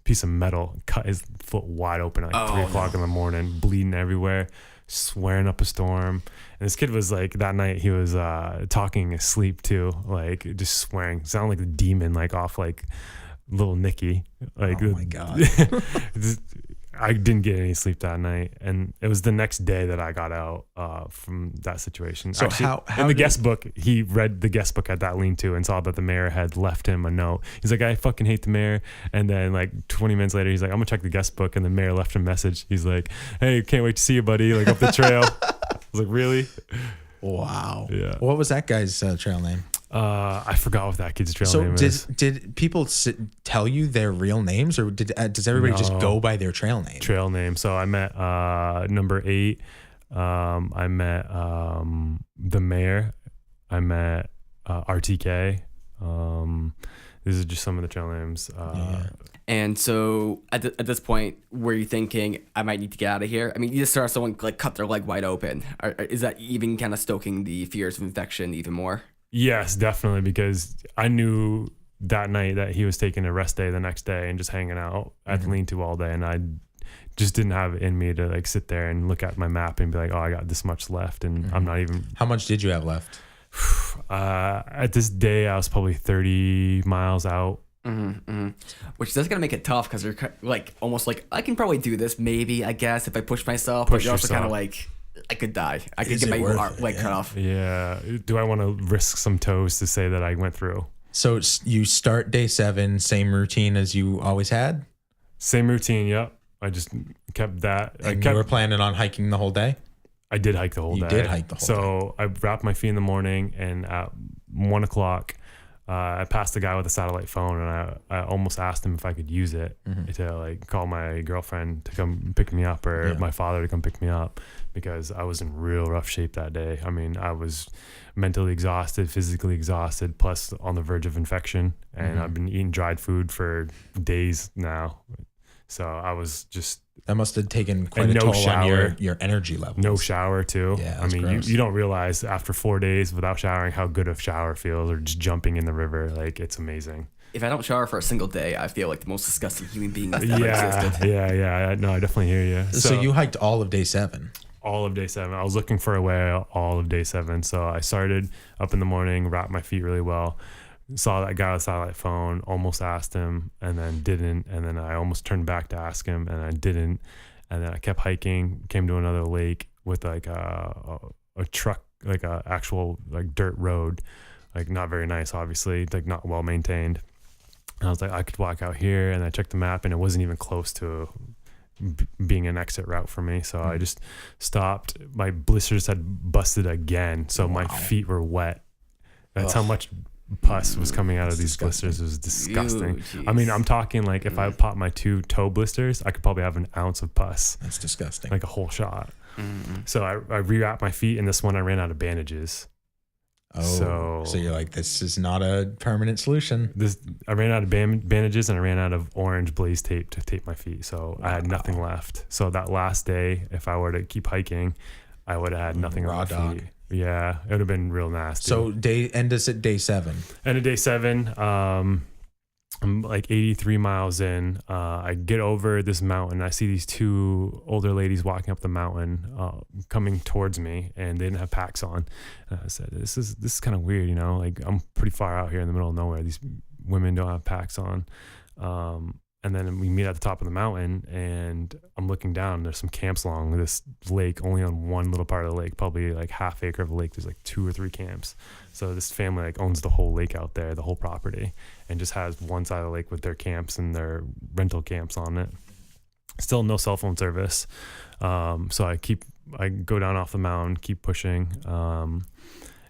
piece of metal, cut his foot wide open at 3 o'clock in the morning, bleeding everywhere, swearing up a storm. And this kid was like, that night he was talking asleep too, like just swearing, sounded like a demon, like off like Little Nicky. Like, oh my God. I didn't get any sleep that night, and it was the next day that I got out from that situation. So actually, how in the guest book, he read the guest book at that lean-to and saw that the mayor had left him a note. He's like, I fucking hate the mayor. And then like 20 minutes later, he's like, I'm gonna check the guest book, and the mayor left him a message. He's like, hey, can't wait to see you, buddy, like up the trail. I was like, really? Wow. Yeah. What was that guy's trail name? I forgot what that kid's trail name is. Did people tell you their real names, or does everybody just go by their trail name? Trail name. So I met number 8. I met the mayor. I met RTK. These are just some of the trail names. And so at this point, were you thinking, I might need to get out of here? I mean, you just saw someone like cut their leg wide open. Is that even kind of stoking the fears of infection even more? Yes, definitely, because I knew that night that he was taking a rest day the next day and just hanging out at the lean-to all day, and I just didn't have it in me to like sit there and look at my map and be like, oh, I got this much left, and I'm not even. How much did you have left? At this day, I was probably 30 miles out. Which is gonna make it tough because you're like almost like, I can probably do this, maybe, I guess, if I push myself. But you're also kind of like, I could die. I could get my leg cut off. Yeah. Do I want to risk some toes to say that I went through? So you start day 7, same routine as you always had? Same routine, yep. I just kept that. And you were planning on hiking the whole day? I did hike the whole day. You did hike the whole day. So I wrapped my feet in the morning, and at 1 o'clock, I passed the guy with a satellite phone, and I almost asked him if I could use it to like call my girlfriend to come pick me up, or my father to come pick me up, because I was in real rough shape that day. I mean, I was mentally exhausted, physically exhausted, plus on the verge of infection, and I've been eating dried food for days now. So I was just... That must have taken quite a toll on your energy levels. No shower too. Yeah, I mean, you don't realize after 4 days without showering how good a shower feels, or just jumping in the river. Like, it's amazing. If I don't shower for a single day, I feel like the most disgusting human being that's ever existed. Yeah. No, I definitely hear you. So you hiked all of day 7? All of day 7. I was looking for a way all of day 7. So I started up in the morning, wrapped my feet really well. Saw that guy with a satellite phone, almost asked him, and then didn't. And then I almost turned back to ask him, and I didn't. And then I kept hiking, came to another lake with like a truck, like a actual like dirt road, like not very nice, obviously, like not well maintained. And I was like, I could walk out here, and I checked the map, and it wasn't even close to being an exit route for me. So I just stopped. My blisters had busted again, so my feet were wet. That's how much pus was coming out of these blisters. It was disgusting. I mean, I'm talking like if I pop my 2 toe blisters, I could probably have an ounce of pus. That's disgusting. Like a whole shot. So I rewrapped my feet, and this one I ran out of bandages. So you're like, this is not a permanent solution. I ran out of bandages, and I ran out of orange blaze tape to tape my feet. So I had nothing left. So that last day, if I were to keep hiking, I would have had nothing on my feet. Yeah, it would have been real nasty. So end us at day 7. End of day 7. I'm like 83 miles in. I get over this mountain. I see these 2 older ladies walking up the mountain, coming towards me, and they didn't have packs on. And I said, "This is kind of weird, you know. Like, I'm pretty far out here in the middle of nowhere. These women don't have packs on." And then we meet at the top of the mountain, and I'm looking down. There's some camps along this lake, only on one little part of the lake, probably like half acre of the lake. There's like 2 or 3 camps. So this family like owns the whole lake out there, the whole property, and just has one side of the lake with their camps and their rental camps on it. Still no cell phone service. So I go down off the mountain, keep pushing.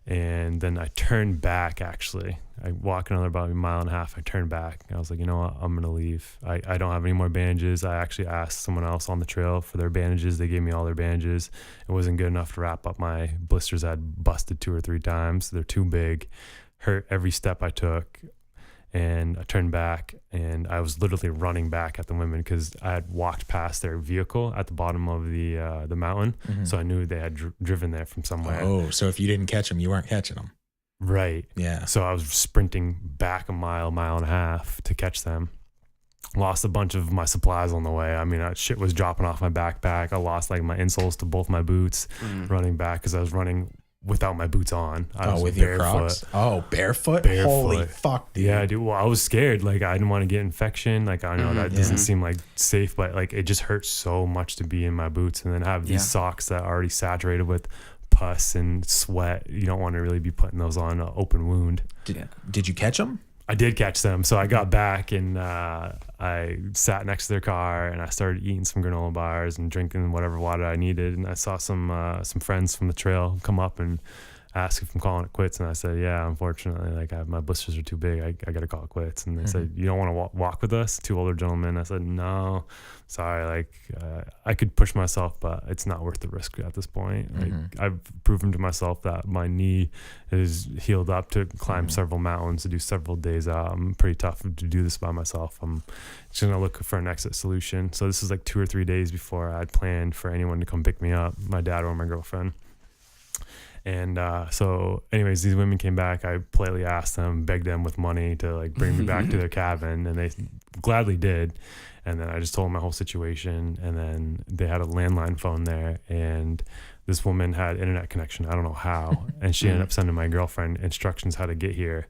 And then I turned back, actually. I walk another about a mile and a half. I turned back. I was like, you know what? I'm going to leave. I don't have any more bandages. I actually asked someone else on the trail for their bandages. They gave me all their bandages. It wasn't good enough to wrap up my blisters. I had busted 2 or 3 times. They're too big. Hurt every step I took. And I turned back, and I was literally running back at the women because I had walked past their vehicle at the bottom of the mountain. So I knew they had driven there from somewhere. Oh, so if you didn't catch them, you weren't catching them. Right. Yeah. So I was sprinting back a mile and a half to catch them. Lost a bunch of my supplies on the way. I mean, shit was dropping off my backpack. I lost like my insoles to both my boots running back because I was running without my boots on. I was with barefoot. your Crocs? Oh, barefoot? Holy fuck, dude. Yeah, dude. Well, I was scared. Like, I didn't want to get infection. Like, I know that doesn't seem like safe, but like, it just hurts so much to be in my boots and then have these socks that are already saturated with pus and sweat. You don't want to really be putting those on an open wound. Did you catch them? I did catch them. So I got back and I sat next to their car and I started eating some granola bars and drinking whatever water I needed. And I saw some friends from the trail come up and ask if I'm calling it quits. And I said, yeah, unfortunately, like my blisters are too big. I got to call it quits. And they said, you don't want to walk with us? Two older gentlemen. I said, no, sorry. Like I could push myself, but it's not worth the risk at this point. Like I've proven to myself that my knee is healed up to climb several mountains, to do several days out. I'm pretty tough to do this by myself. I'm just going to look for an exit solution. So this is like 2 or 3 days before I'd planned for anyone to come pick me up, my dad or my girlfriend. And so anyways, these women came back. I politely asked them, begged them with money to like bring me back to their cabin, and they gladly did. And then I just told them my whole situation, and then they had a landline phone there, and this woman had internet connection. I don't know how, and she ended up sending my girlfriend instructions how to get here,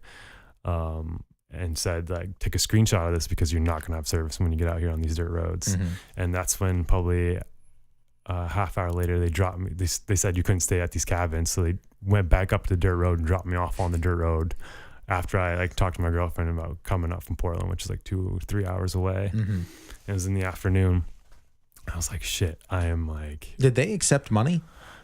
and said like, take a screenshot of this because you're not gonna have service when you get out here on these dirt roads. And that's when probably half hour later they dropped me. They said you couldn't stay at these cabins, so they went back up the dirt road and dropped me off on the dirt road after I like talked to my girlfriend about coming up from Portland, which is like 2 or 3 hours away. It was in the afternoon. I was like, shit, I am like... Did they accept money?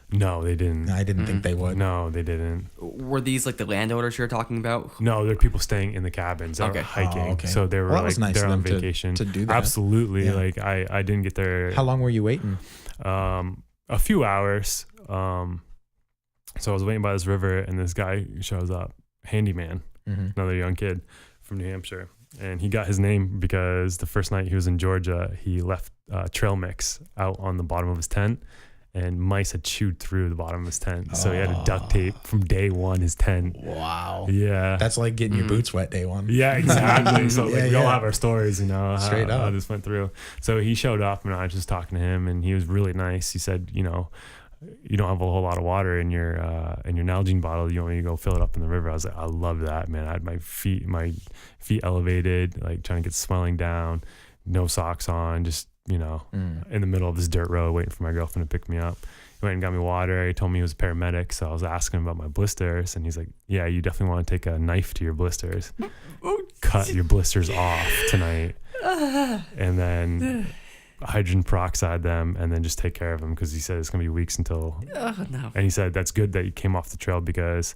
No, they didn't. I didn't think they would. No, they didn't. Were these like the landowners you're talking about? No, they're people staying in the cabins that were hiking. Oh, okay. So they were like, nice they're of on them vacation. to do that. Absolutely. Yeah. Like I didn't get there. How long were you waiting? A few hours. So I was waiting by this river, and this guy shows up, handyman, another young kid from New Hampshire. And he got his name because the first night he was in Georgia, he left trail mix out on the bottom of his tent, and mice had chewed through the bottom of his tent. So he had to duct tape from day one his tent. Wow. Yeah. That's like getting your boots wet day one. Yeah, exactly. So like, we all yeah. have our stories, you know, Straight up. how this went through. So he showed up, and I was just talking to him, and he was really nice. He said, you know, you don't have a whole lot of water in your Nalgene bottle. You want me to go fill it up in the river? I was like, I love that, man. I had my feet elevated, like trying to get swelling down, no socks on, just, you know, in the middle of this dirt road waiting for my girlfriend to pick me up. He went and got me water. He told me he was a paramedic, so I was asking him about my blisters, and he's like, yeah, you definitely want to take a knife to your blisters, cut your blisters off tonight, and then hydrogen peroxide them, and then just take care of them, because he said it's going to be weeks until... no. And he said that's good that you came off the trail, because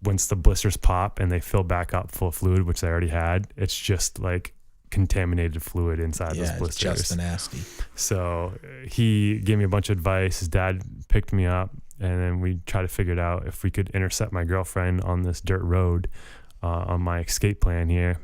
once the blisters pop and they fill back up full of fluid, which they already had, it's just like contaminated fluid inside those blisters. Yeah, it's just nasty. So he gave me a bunch of advice. His dad picked me up, and then we tried to figure it out if we could intercept my girlfriend on this dirt road on my escape plan here.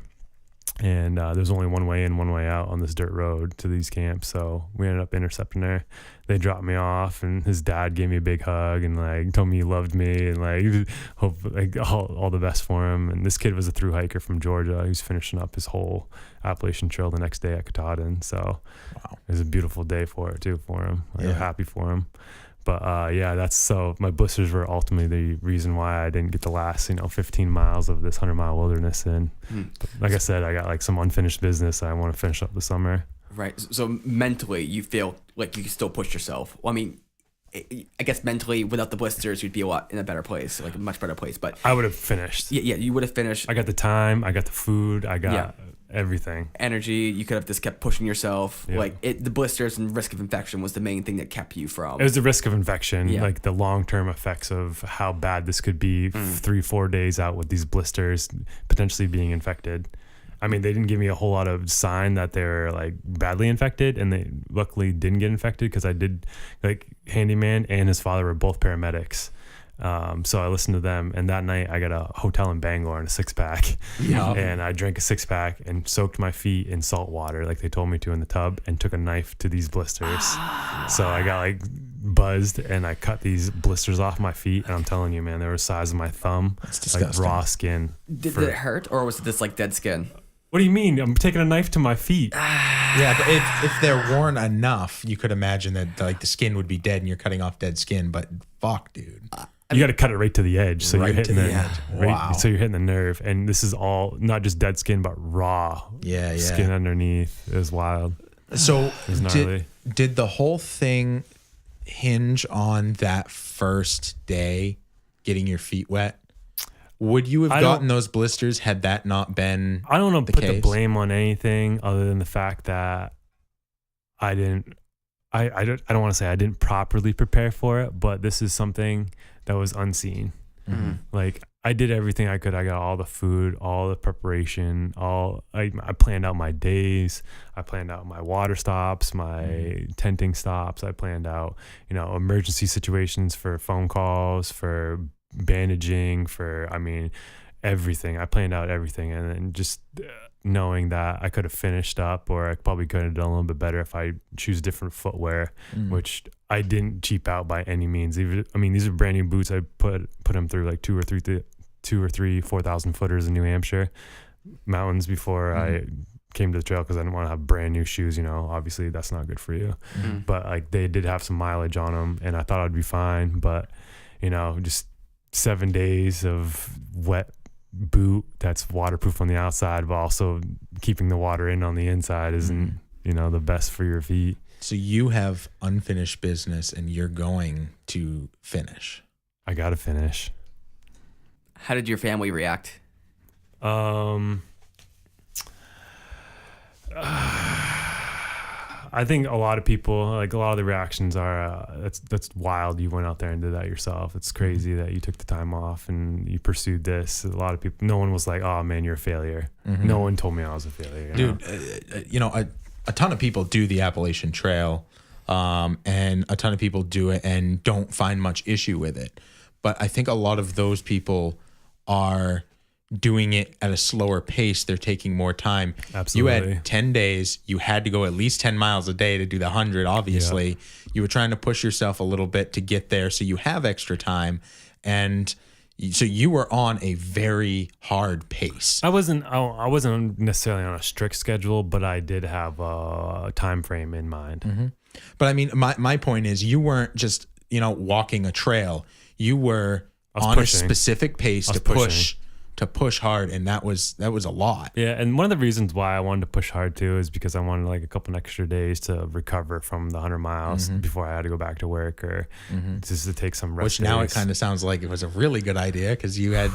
And there's only one way in, one way out on this dirt road to these camps. So we ended up intercepting her. They dropped me off, and his dad gave me a big hug and like told me he loved me and like hope like all the best for him. And this kid was a thru hiker from Georgia. He was finishing up his whole Appalachian Trail the next day at Katahdin. So it was a beautiful day for it too for him. Like, I'm happy for him. But my blisters were ultimately the reason why I didn't get the last 15 miles of this 100-mile wilderness in. But like I said, I got like some unfinished business I want to finish up this summer. Right. So mentally, you feel like you can still push yourself. Well, I mean, I guess mentally, without the blisters, you'd be in a better place, like a much better place. But I would have finished. Yeah, you would have finished. I got the time. I got the food. I got everything. Energy. You could have just kept pushing yourself. Yeah. The blisters and risk of infection was the main thing that kept you from. It was the risk of infection, like the long-term effects of how bad this could be 3-4 days out with these blisters potentially being infected. I mean, they didn't give me a whole lot of sign that they're like badly infected, and they luckily didn't get infected because I did, like, handyman and his father were both paramedics. So I listened to them, and that night I got a hotel in Bangor and a 6-pack. Yeah. And I drank a 6-pack and soaked my feet in salt water like they told me to in the tub, and took a knife to these blisters. So I got like buzzed, and I cut these blisters off my feet, and I'm telling you, man, they were the size of my thumb. That's like disgusting. raw skin. Did it hurt, or was it just like dead skin? What do you mean? I'm taking a knife to my feet. Yeah, but if they're worn enough, you could imagine that like the skin would be dead and you're cutting off dead skin. But fuck, dude. You got to cut it right to the edge, so Right you're hitting to the the edge. right, Wow. so you're hitting the nerve, and this is all not just dead skin, but raw skin underneath. It was wild. So was gnarly. did the whole thing hinge on that first day getting your feet wet? Would you have gotten those blisters had that not been? I don't want to put case? the blame on anything other than the fact that I didn't. I don't want to say I didn't properly prepare for it, but this is something that was unseen. Mm-hmm. Like I did everything I could. I got all the food, all the preparation, I planned out my days. I planned out my water stops, my tenting stops. I planned out, emergency situations for phone calls, for bandaging, everything. I planned out everything, and then just knowing that I could have finished up, or I probably could have done a little bit better if I choose different footwear, which I didn't cheap out by any means. These are brand new boots. I put them through like 2 or 3 4,000 footers in New Hampshire mountains before I came to the trail, because I didn't want to have brand new shoes. Obviously that's not good for you. But like they did have some mileage on them, and I thought I'd be fine. But just 7 days of wet boot that's waterproof on the outside, but also keeping the water in on the inside isn't the best for your feet. So you have unfinished business, and you're going to finish. I gotta finish. How did your family react? I think a lot of people, like a lot of the reactions are, that's wild. You went out there and did that yourself. It's crazy that you took the time off and you pursued this. A lot of people, no one was like, oh man, you're a failure. No one told me I was a failure. Dude, a ton of people do the Appalachian Trail, and a ton of people do it and don't find much issue with it. But I think a lot of those people are doing it at a slower pace. They're taking more time. Absolutely. You had 10 days. You had to go at least 10 miles a day to do the 100, obviously. Yeah. You were trying to push yourself a little bit to get there, so you have extra time. And so you were on a very hard pace. I wasn't necessarily on a strict schedule, but I did have a time frame in mind. But I mean, my point is, you weren't just, walking a trail. You were on a specific pace to push hard, and that was a lot. Yeah, and one of the reasons why I wanted to push hard too is because I wanted like a couple extra days to recover from the 100 miles before I had to go back to work, or just to take some rest. Which now it kind of sounds like it was a really good idea, because you had.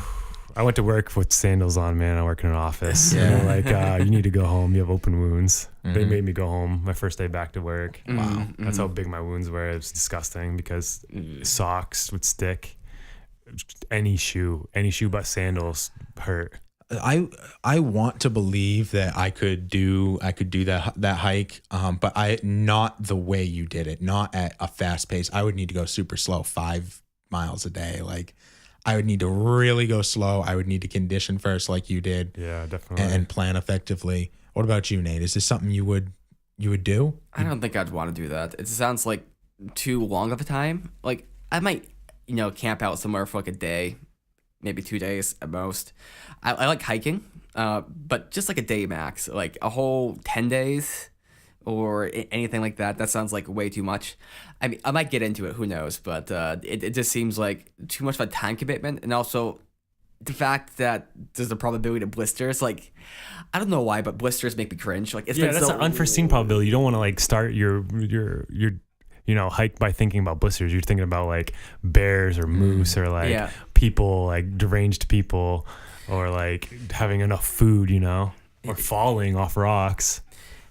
I went to work with sandals on, man. I work in an office. Yeah. Like, you need to go home. You have open wounds. They made me go home my first day back to work. Wow. That's how big my wounds were. It was disgusting, because socks would stick. Any shoe but sandals hurt. I want to believe that I could do that hike, but not the way you did it, not at a fast pace. I would need to go super slow, 5 miles a day. Like, I would need to really go slow. I would need to condition first, like you did. Yeah, definitely. And plan effectively. What about you, Nate? Is this something you would do? I don't think I'd want to do that. It sounds like too long of a time. Like, I might, camp out somewhere for like a day, maybe 2 days at most. I like hiking, but just like a day max. Like a whole 10 days or anything like that. That sounds like way too much. I mean, I might get into it, who knows, but it just seems like too much of a time commitment. And also the fact that there's a probability of blisters, like, I don't know why, but blisters make me cringe. Like, it's that's an unforeseen probability. You don't want to like start your hike by thinking about blisters. You're thinking about like bears or moose or like people, like deranged people, or like having enough food, or falling off rocks.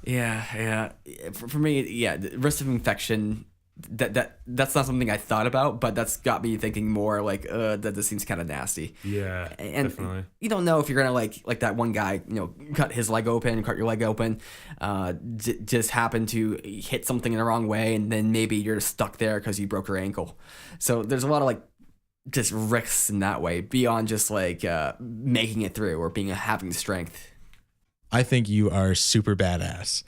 Yeah. For me, the risk of infection, that's not something I thought about, but that's got me thinking more like, that this seems kind of nasty. Yeah, and definitely. You don't know if you're gonna like that one guy, cut your leg open, just happen to hit something in the wrong way, and then maybe you're stuck there because you broke your ankle. So there's a lot of like just risks in that way beyond just like making it through or having the strength. I think you are super badass.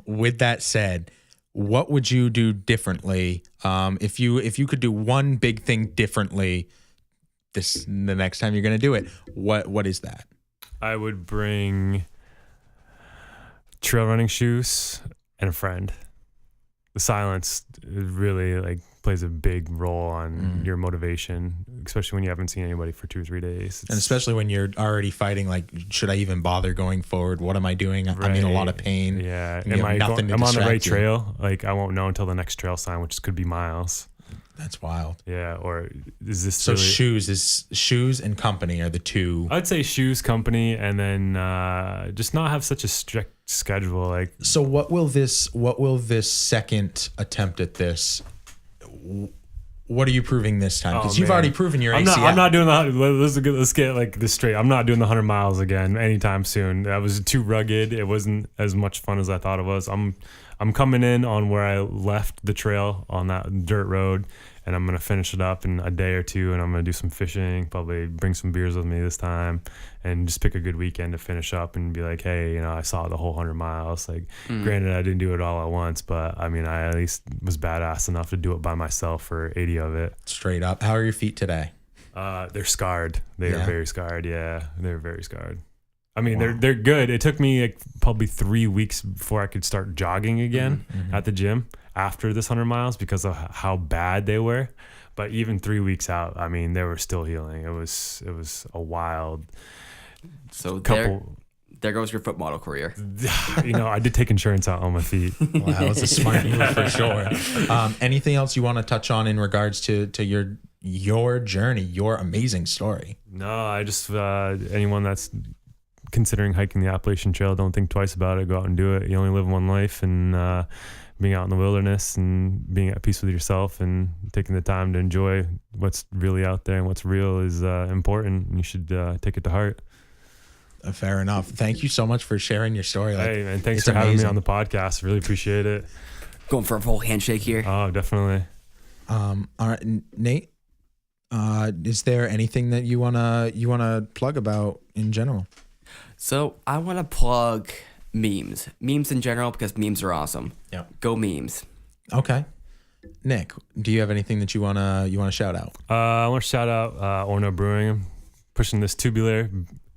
With that said, what would you do differently if you could do one big thing differently the next time you're going to do it? What is that? I would bring trail running shoes and a friend. The silence really like plays a big role on your motivation, especially when you haven't seen anybody for 2 or 3 days. And especially when you're already fighting, like, should I even bother going forward? What am I doing? Right. I'm in a lot of pain. Yeah. I'm I'm on the right you. trail. Like, I won't know until the next trail sign, which could be miles. That's wild. Yeah. Or is this so really... shoes and company are the two? I'd say shoes, company, and then just not have such a strict schedule. Like, so what will this second attempt at this? What are you proving this time? Because you've already proven your ACL. I'm not doing let's get like this straight. I'm not doing the 100 miles again anytime soon. That was too rugged. It wasn't as much fun as I thought it was. I'm coming in on where I left the trail on that dirt road, and I'm going to finish it up in a day or two, and I'm going to do some fishing, probably bring some beers with me this time, and just pick a good weekend to finish up and be like, hey, I saw the whole 100 miles. Like, granted, I didn't do it all at once, but I mean, I at least was badass enough to do it by myself for 80 of it. Straight up. How are your feet today? They're scarred. They are very scarred. Yeah, they're very scarred. I mean, they're good. It took me like probably 3 weeks before I could start jogging again at the gym after this 100 miles because of how bad they were. But even 3 weeks out, I mean, they were still healing. It was a wild. So couple. There goes your foot model career. I did take insurance out on my feet. Wow, that was a smart move for sure. Anything else you want to touch on in regards to your journey, your amazing story? No, I just anyone that's considering hiking the Appalachian Trail, don't think twice about it. Go out and do it. You only live one life, and being out in the wilderness and being at peace with yourself and taking the time to enjoy what's really out there and what's real is important. And you should take it to heart. Fair enough. Thank you so much for sharing your story. Hey, man, thanks for having me on the podcast. Really appreciate it. Going for a full handshake here. Oh, definitely. All right, Nate. Is there anything that you wanna plug about in general? So I want to plug memes in general because memes are awesome. Yeah. Go memes. Okay. Nick, do you have anything that you wanna shout out? I want to shout out Orono Brewing. I'm pushing this tubular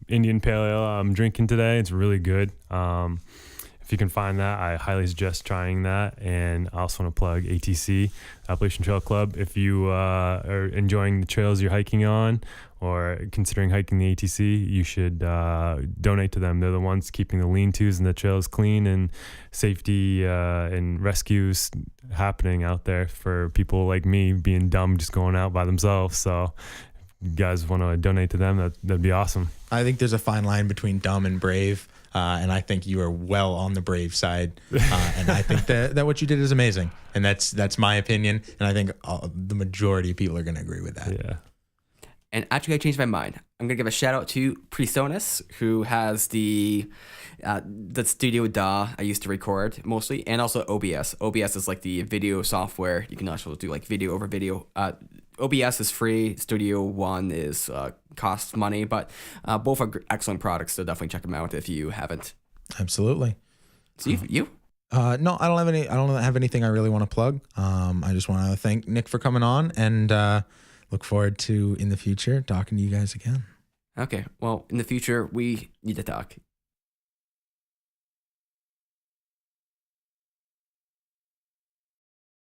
Indian Pale Ale I'm drinking today. It's really good. If you can find that, I highly suggest trying that. And I also want to plug ATC, Appalachian Trail Club. If you are enjoying the trails you're hiking on or considering hiking the ATC, you should donate to them. They're the ones keeping the lean-tos and the trails clean and safety and rescues happening out there for people like me being dumb just going out by themselves. So if you guys want to donate to them, that'd be awesome. I think there's a fine line between dumb and brave. And I think you are well on the brave side. And I think that what you did is amazing. And that's my opinion. And I think the majority of people are going to agree with that. Yeah. And actually, I changed my mind. I'm going to give a shout out to Presonus, who has the Studio DAW I used to record mostly, and also OBS. OBS is like the video software. You can also do like video over video. OBS is free. Studio One is costs money, but both are excellent products. So definitely check them out if you haven't. Absolutely. So you? No, I don't have anything I really want to plug. I just want to thank Nick for coming on and look forward to in the future talking to you guys again. Okay. Well, in the future we need to talk.